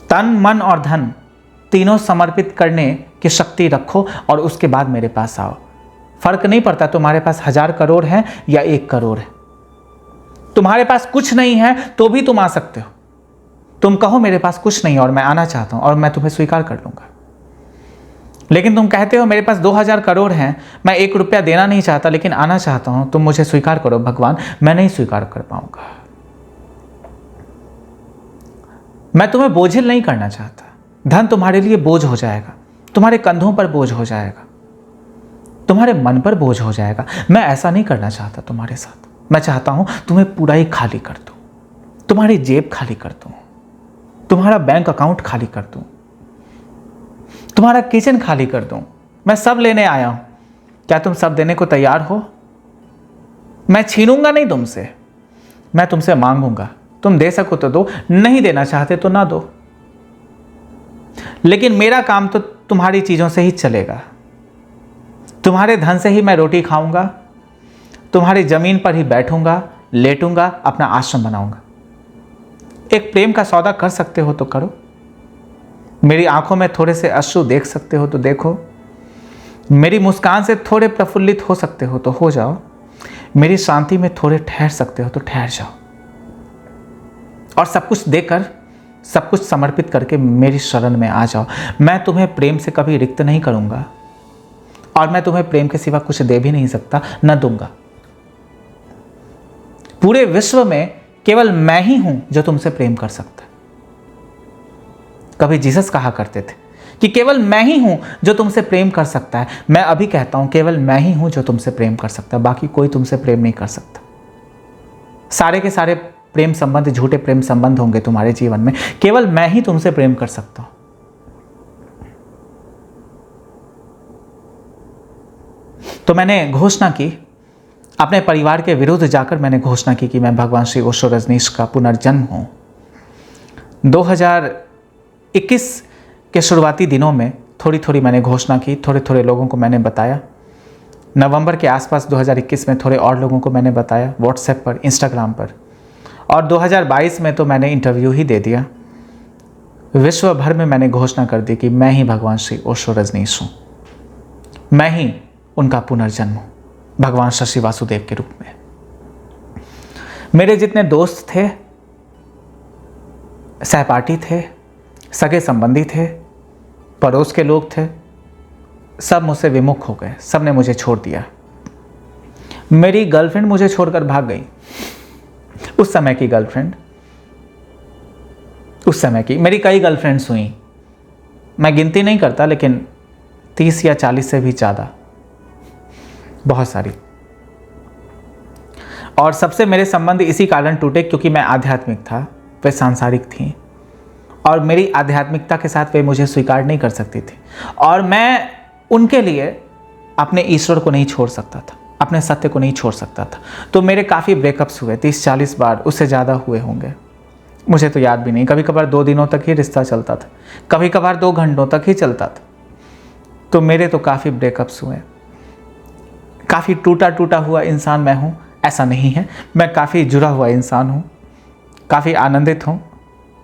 तन मन और धन तीनों समर्पित करने की शक्ति रखो और उसके बाद मेरे पास आओ। फर्क नहीं पड़ता तुम्हारे पास 1000 करोड़ है या 1 करोड़ है। तुम्हारे पास कुछ नहीं है तो भी तुम आ सकते हो। तुम कहो मेरे पास कुछ नहीं और मैं आना चाहता हूं और मैं तुम्हें स्वीकार कर लूंगा। लेकिन तुम कहते हो मेरे पास 2000 करोड़ हैं, मैं 1 रुपया देना नहीं चाहता लेकिन आना चाहता हूं, तुम मुझे स्वीकार करो। भगवान, मैं नहीं स्वीकार कर पाऊंगा। मैं तुम्हें बोझिल नहीं करना चाहता। धन तुम्हारे लिए बोझ हो जाएगा, तुम्हारे कंधों पर बोझ हो जाएगा। तुम्हारे मन पर बोझ हो जाएगा। मैं ऐसा नहीं करना चाहता तुम्हारे साथ। मैं चाहता हूं तुम्हें पूरा ही खाली कर दूं, तुम्हारी जेब खाली कर दूं, तुम्हारा बैंक अकाउंट खाली कर दूं, तुम्हारा किचन खाली कर दूं। मैं सब लेने आया हूं। क्या तुम सब देने को तैयार हो? मैं छीनूंगा नहीं तुमसे, मैं तुमसे मांगूंगा। तुम दे सको तो दो, नहीं देना चाहते तो ना दो। लेकिन मेरा काम तो तुम्हारी चीजों से ही चलेगा। तुम्हारे धन से ही मैं रोटी खाऊंगा, तुम्हारी जमीन पर ही बैठूंगा, लेटूंगा, अपना आश्रम बनाऊंगा। एक प्रेम का सौदा कर सकते हो तो करो। मेरी आंखों में थोड़े से अश्रु देख सकते हो तो देखो। मेरी मुस्कान से थोड़े प्रफुल्लित हो सकते हो तो हो जाओ। मेरी शांति में थोड़े ठहर सकते हो तो ठहर जाओ। और सब कुछ देकर, सब कुछ समर्पित करके मेरी शरण में आ जाओ। मैं तुम्हें प्रेम से कभी रिक्त नहीं करूंगा, और मैं तुम्हें प्रेम के सिवा कुछ दे भी नहीं सकता, न दूंगा। पूरे विश्व में केवल मैं ही हूं जो तुमसे प्रेम कर सकता है। कभी जीसस कहा करते थे कि केवल मैं ही हूं जो तुमसे प्रेम कर सकता है। मैं अभी कहता हूं केवल मैं ही हूं जो तुमसे प्रेम कर सकता है, बाकी कोई तुमसे प्रेम नहीं कर सकता। सारे के सारे प्रेम संबंध झूठे प्रेम संबंध होंगे तुम्हारे जीवन में। केवल मैं ही तुमसे प्रेम कर सकता हूं। तो मैंने घोषणा की, अपने परिवार के विरुद्ध जाकर मैंने घोषणा की कि मैं भगवान श्री ओशो रजनीश का पुनर्जन्म हूं। 2021 के शुरुआती दिनों में थोड़ी थोड़ी मैंने घोषणा की, थोड़े थोड़े लोगों को मैंने बताया। नवंबर के आसपास 2021 में थोड़े और लोगों को मैंने बताया, व्हाट्सएप पर, इंस्टाग्राम पर। और 2022 में तो मैंने इंटरव्यू ही दे दिया। विश्व भर में मैंने घोषणा कर दी कि मैं ही भगवान श्री ओशो रजनीश हूँ, मैं ही उनका पुनर्जन्म हूँ, भगवान शशि वासुदेव के रूप में। मेरे जितने दोस्त थे, सहपाठी थे, सगे संबंधी थे, पड़ोस के लोग थे, सब मुझसे विमुख हो गए, सब ने मुझे छोड़ दिया। मेरी गर्लफ्रेंड मुझे छोड़कर भाग गई। उस समय की गर्लफ्रेंड, उस समय की मेरी कई गर्लफ्रेंड्स हुई, मैं गिनती नहीं करता, लेकिन 30 या 40 से भी ज़्यादा, बहुत सारी। और सबसे मेरे संबंध इसी कारण टूटे क्योंकि मैं आध्यात्मिक था, वे सांसारिक थी, और मेरी आध्यात्मिकता के साथ वे मुझे स्वीकार नहीं कर सकती थी, और मैं उनके लिए अपने ईश्वर को नहीं छोड़ सकता था, अपने सत्य को नहीं छोड़ सकता था। तो मेरे काफ़ी ब्रेकअप्स हुए, 30-40 बार, उससे ज़्यादा हुए होंगे, मुझे तो याद भी नहीं। कभी कभार 2 दिनों तक ही रिश्ता चलता था, कभी कभार 2 घंटों तक ही चलता था। तो मेरे तो काफ़ी ब्रेकअप्स हुए। काफ़ी टूटा टूटा हुआ इंसान मैं हूँ, ऐसा नहीं है। मैं काफ़ी जुड़ा हुआ इंसान हूँ, काफ़ी आनंदित हूँ।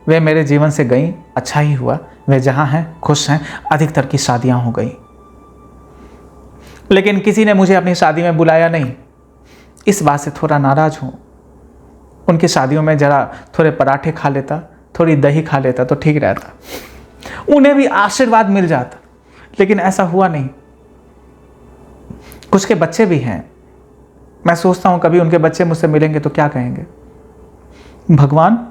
वे मेरे जीवन से गई, अच्छा ही हुआ। वे जहाँ हैं खुश हैं। अधिकतर की शादियाँ हो गई, लेकिन किसी ने मुझे अपनी शादी में बुलाया नहीं। इस बात से थोड़ा नाराज़ हूँ। उनकी शादियों में ज़रा थोड़े पराठे खा लेता, थोड़ी दही खा लेता तो ठीक रहता, उन्हें भी आशीर्वाद मिल जाता, लेकिन ऐसा हुआ नहीं। कुछ के बच्चे भी हैं, मैं सोचता हूँ कभी उनके बच्चे मुझसे मिलेंगे तो क्या कहेंगे, भगवान।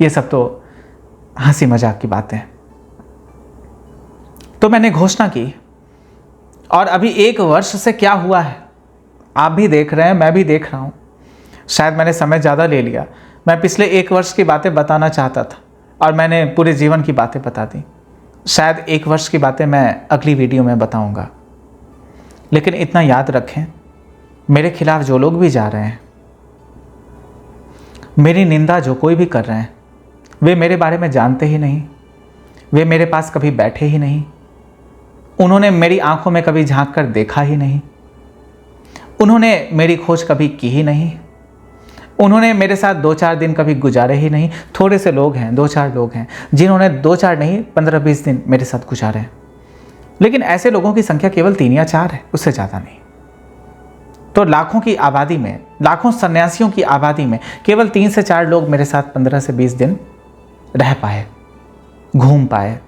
ये सब तो हंसी मजाक की बातें हैं। तो मैंने घोषणा की, और अभी 1 वर्ष से क्या हुआ है आप भी देख रहे हैं, मैं भी देख रहा हूँ। शायद मैंने समय ज़्यादा ले लिया। मैं पिछले 1 वर्ष की बातें बताना चाहता था, और मैंने पूरे जीवन की बातें बता दी। शायद 1 वर्ष की बातें मैं अगली वीडियो में बताऊंगा। लेकिन इतना याद रखें, मेरे खिलाफ जो लोग भी जा रहे हैं, मेरी निंदा जो कोई भी कर रहे हैं, वे मेरे बारे में जानते ही नहीं, वे मेरे पास कभी बैठे ही नहीं, उन्होंने मेरी आंखों में कभी झांक कर देखा ही नहीं, उन्होंने मेरी खोज कभी की ही नहीं, उन्होंने मेरे साथ 2-4 दिन कभी गुजारे ही नहीं। थोड़े से लोग हैं, 2-4 लोग हैं जिन्होंने 2-4 नहीं 15-20 दिन मेरे साथ गुजारे हैं, लेकिन ऐसे लोगों की संख्या केवल 3 या 4 है, उससे ज़्यादा नहीं। तो लाखों की आबादी में, लाखों सन्यासियों की आबादी में केवल 3 से 4 लोग मेरे साथ 15 से 20 दिन रह पाए, घूम पाए।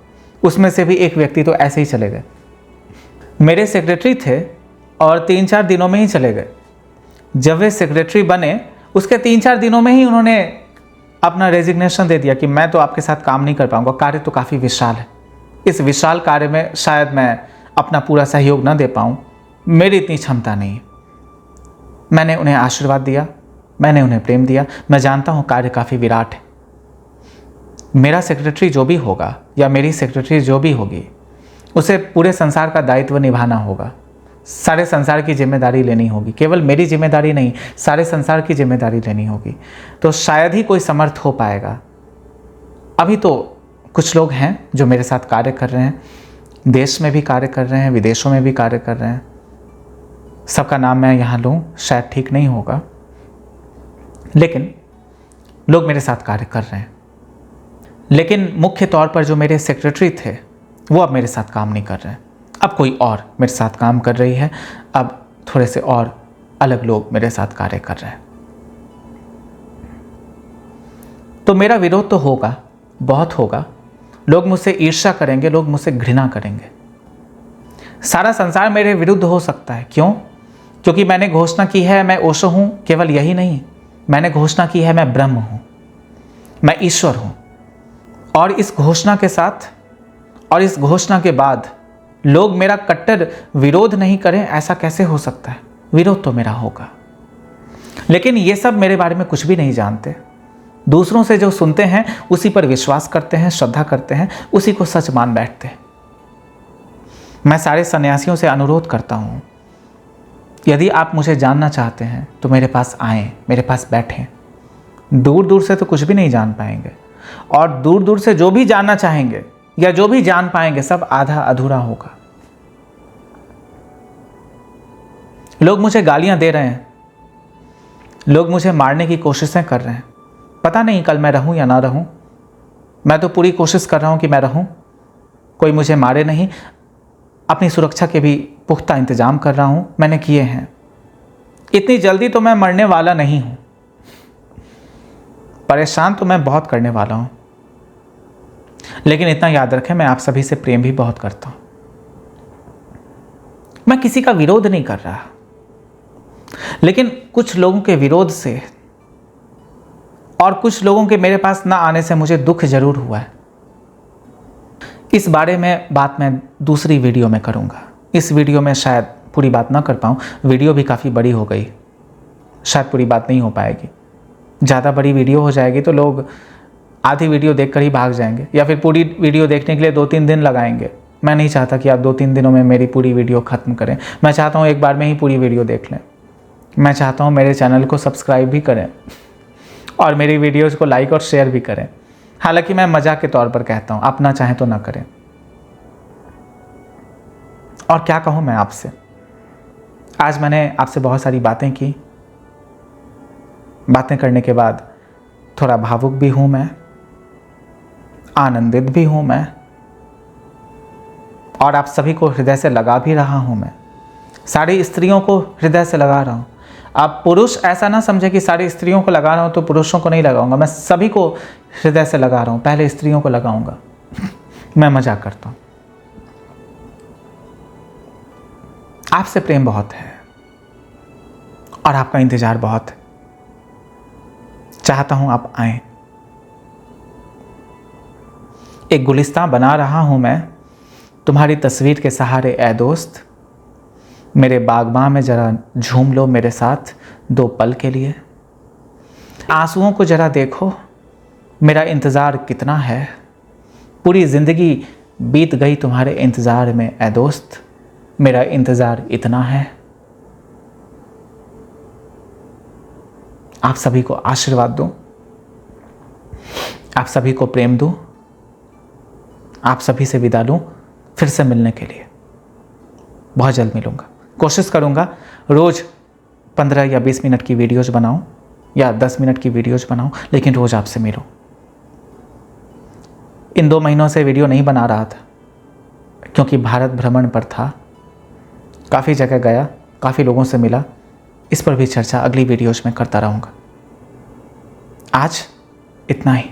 उसमें से भी एक व्यक्ति तो ऐसे ही चले गए। मेरे सेक्रेटरी थे और 3-4 दिनों में ही चले गए। जब वे सेक्रेटरी बने उसके 3-4 दिनों में ही उन्होंने अपना रेजिग्नेशन दे दिया कि मैं तो आपके साथ काम नहीं कर पाऊंगा, कार्य तो काफ़ी विशाल है, इस विशाल कार्य में शायद मैं अपना पूरा सहयोग न दे पाऊँ, मेरी इतनी क्षमता नहीं है। मैंने उन्हें आशीर्वाद दिया, मैंने उन्हें प्रेम दिया। मैं जानता हूँ कार्य काफ़ी विराट है। मेरा सेक्रेटरी जो भी होगा या मेरी सेक्रेटरी जो भी होगी, उसे पूरे संसार का दायित्व निभाना होगा, सारे संसार की जिम्मेदारी लेनी होगी। केवल मेरी जिम्मेदारी नहीं, सारे संसार की जिम्मेदारी लेनी होगी। तो शायद ही कोई समर्थ हो पाएगा। अभी तो कुछ लोग हैं जो मेरे साथ कार्य कर रहे हैं, देश में भी कार्य कर रहे हैं, विदेशों में भी कार्य कर रहे हैं। सबका नाम मैं यहाँ लूँ शायद ठीक नहीं होगा, लेकिन लोग मेरे साथ कार्य कर रहे हैं। लेकिन मुख्य तौर पर जो मेरे सेक्रेटरी थे वो अब मेरे साथ काम नहीं कर रहे हैं। अब कोई और मेरे साथ काम कर रही है। अब थोड़े से और अलग लोग मेरे साथ कार्य कर रहे हैं। तो मेरा विरोध तो होगा, बहुत होगा। लोग मुझसे ईर्ष्या करेंगे, लोग मुझसे घृणा करेंगे। सारा संसार मेरे विरुद्ध हो सकता है। क्यों? क्योंकि मैंने घोषणा की है मैं ओशो हूं। केवल यही नहीं, मैंने घोषणा की है मैं ब्रह्म हूं, मैं ईश्वर हूं। और इस घोषणा के साथ और इस घोषणा के बाद लोग मेरा कट्टर विरोध नहीं करें, ऐसा कैसे हो सकता है? विरोध तो मेरा होगा। लेकिन ये सब मेरे बारे में कुछ भी नहीं जानते। दूसरों से जो सुनते हैं उसी पर विश्वास करते हैं, श्रद्धा करते हैं, उसी को सच मान बैठते हैं। मैं सारे सन्यासियों से अनुरोध करता हूं, यदि आप मुझे जानना चाहते हैं तो मेरे पास आएं, मेरे पास बैठें। दूर दूर से तो कुछ भी नहीं जान पाएंगे, और दूर दूर से जो भी जानना चाहेंगे या जो भी जान पाएंगे सब आधा अधूरा होगा। लोग मुझे गालियां दे रहे हैं, लोग मुझे मारने की कोशिशें कर रहे हैं। पता नहीं कल मैं रहूं या ना रहूं। मैं तो पूरी कोशिश कर रहा हूं कि मैं रहूं, कोई मुझे मारे नहीं। अपनी सुरक्षा के भी पुख्ता इंतजाम कर रहा हूं, मैंने किए हैं। इतनी जल्दी तो मैं मरने वाला नहीं हूं। परेशान तो मैं बहुत करने वाला हूं, लेकिन इतना याद रखें मैं आप सभी से प्रेम भी बहुत करता हूं। मैं किसी का विरोध नहीं कर रहा, लेकिन कुछ लोगों के विरोध से और कुछ लोगों के मेरे पास ना आने से मुझे दुख जरूर हुआ है। इस बारे में बात मैं दूसरी वीडियो में करूंगा। इस वीडियो में शायद पूरी बात ना कर पाऊं, वीडियो भी काफ़ी बड़ी हो गई, शायद पूरी बात नहीं हो पाएगी। ज़्यादा बड़ी वीडियो हो जाएगी तो लोग आधी वीडियो देखकर ही भाग जाएंगे, या फिर पूरी वीडियो देखने के लिए 2-3 दिन लगाएंगे। मैं नहीं चाहता कि आप 2-3 दिनों में मेरी पूरी वीडियो ख़त्म करें। मैं चाहता हूँ एक बार में ही पूरी वीडियो देख लें। मैं चाहता हूँ मेरे चैनल को सब्सक्राइब भी करें और मेरी वीडियोज़ को लाइक और शेयर भी करें। हालांकि मैं मजाक के तौर पर कहता हूँ, आप ना चाहें तो ना करें। और क्या कहूँ मैं आपसे, आज मैंने आपसे बहुत सारी बातें की। बातें करने के बाद थोड़ा भावुक भी हूँ मैं, आनंदित भी हूँ मैं, और आप सभी को हृदय से लगा भी रहा हूँ मैं। सारी स्त्रियों को हृदय से लगा रहा हूँ। आप पुरुष ऐसा ना समझे कि सारी स्त्रियों को लगा रहा हूँ तो पुरुषों को नहीं लगाऊंगा। मैं सभी को हृदय से लगा रहा हूँ, पहले स्त्रियों को लगाऊंगा। मैं मजाक करता हूँ। आपसे प्रेम बहुत है और आपका इंतजार बहुत है। चाहता हूं आप आएं। एक गुलिस्तां बना रहा हूं मैं तुम्हारी तस्वीर के सहारे ऐ दोस्त। मेरे बागबां में जरा झूम लो मेरे साथ 2 पल के लिए। आंसुओं को जरा देखो, मेरा इंतज़ार कितना है। पूरी ज़िंदगी बीत गई तुम्हारे इंतज़ार में ऐ दोस्त, मेरा इंतज़ार इतना है। आप सभी को आशीर्वाद दूं, आप सभी को प्रेम दूं, आप सभी से विदा लूं फिर से मिलने के लिए। बहुत जल्द मिलूंगा। कोशिश करूंगा रोज़ 15 या 20 मिनट की वीडियोज़ बनाऊं या 10 मिनट की वीडियोज़ बनाऊं, लेकिन रोज़ आपसे मिलूं। इन 2 महीनों से वीडियो नहीं बना रहा था क्योंकि भारत भ्रमण पर था। काफ़ी जगह गया, काफ़ी लोगों से मिला। इस पर भी चर्चा अगली वीडियोज़ में करता रहूँगा। आज इतना ही।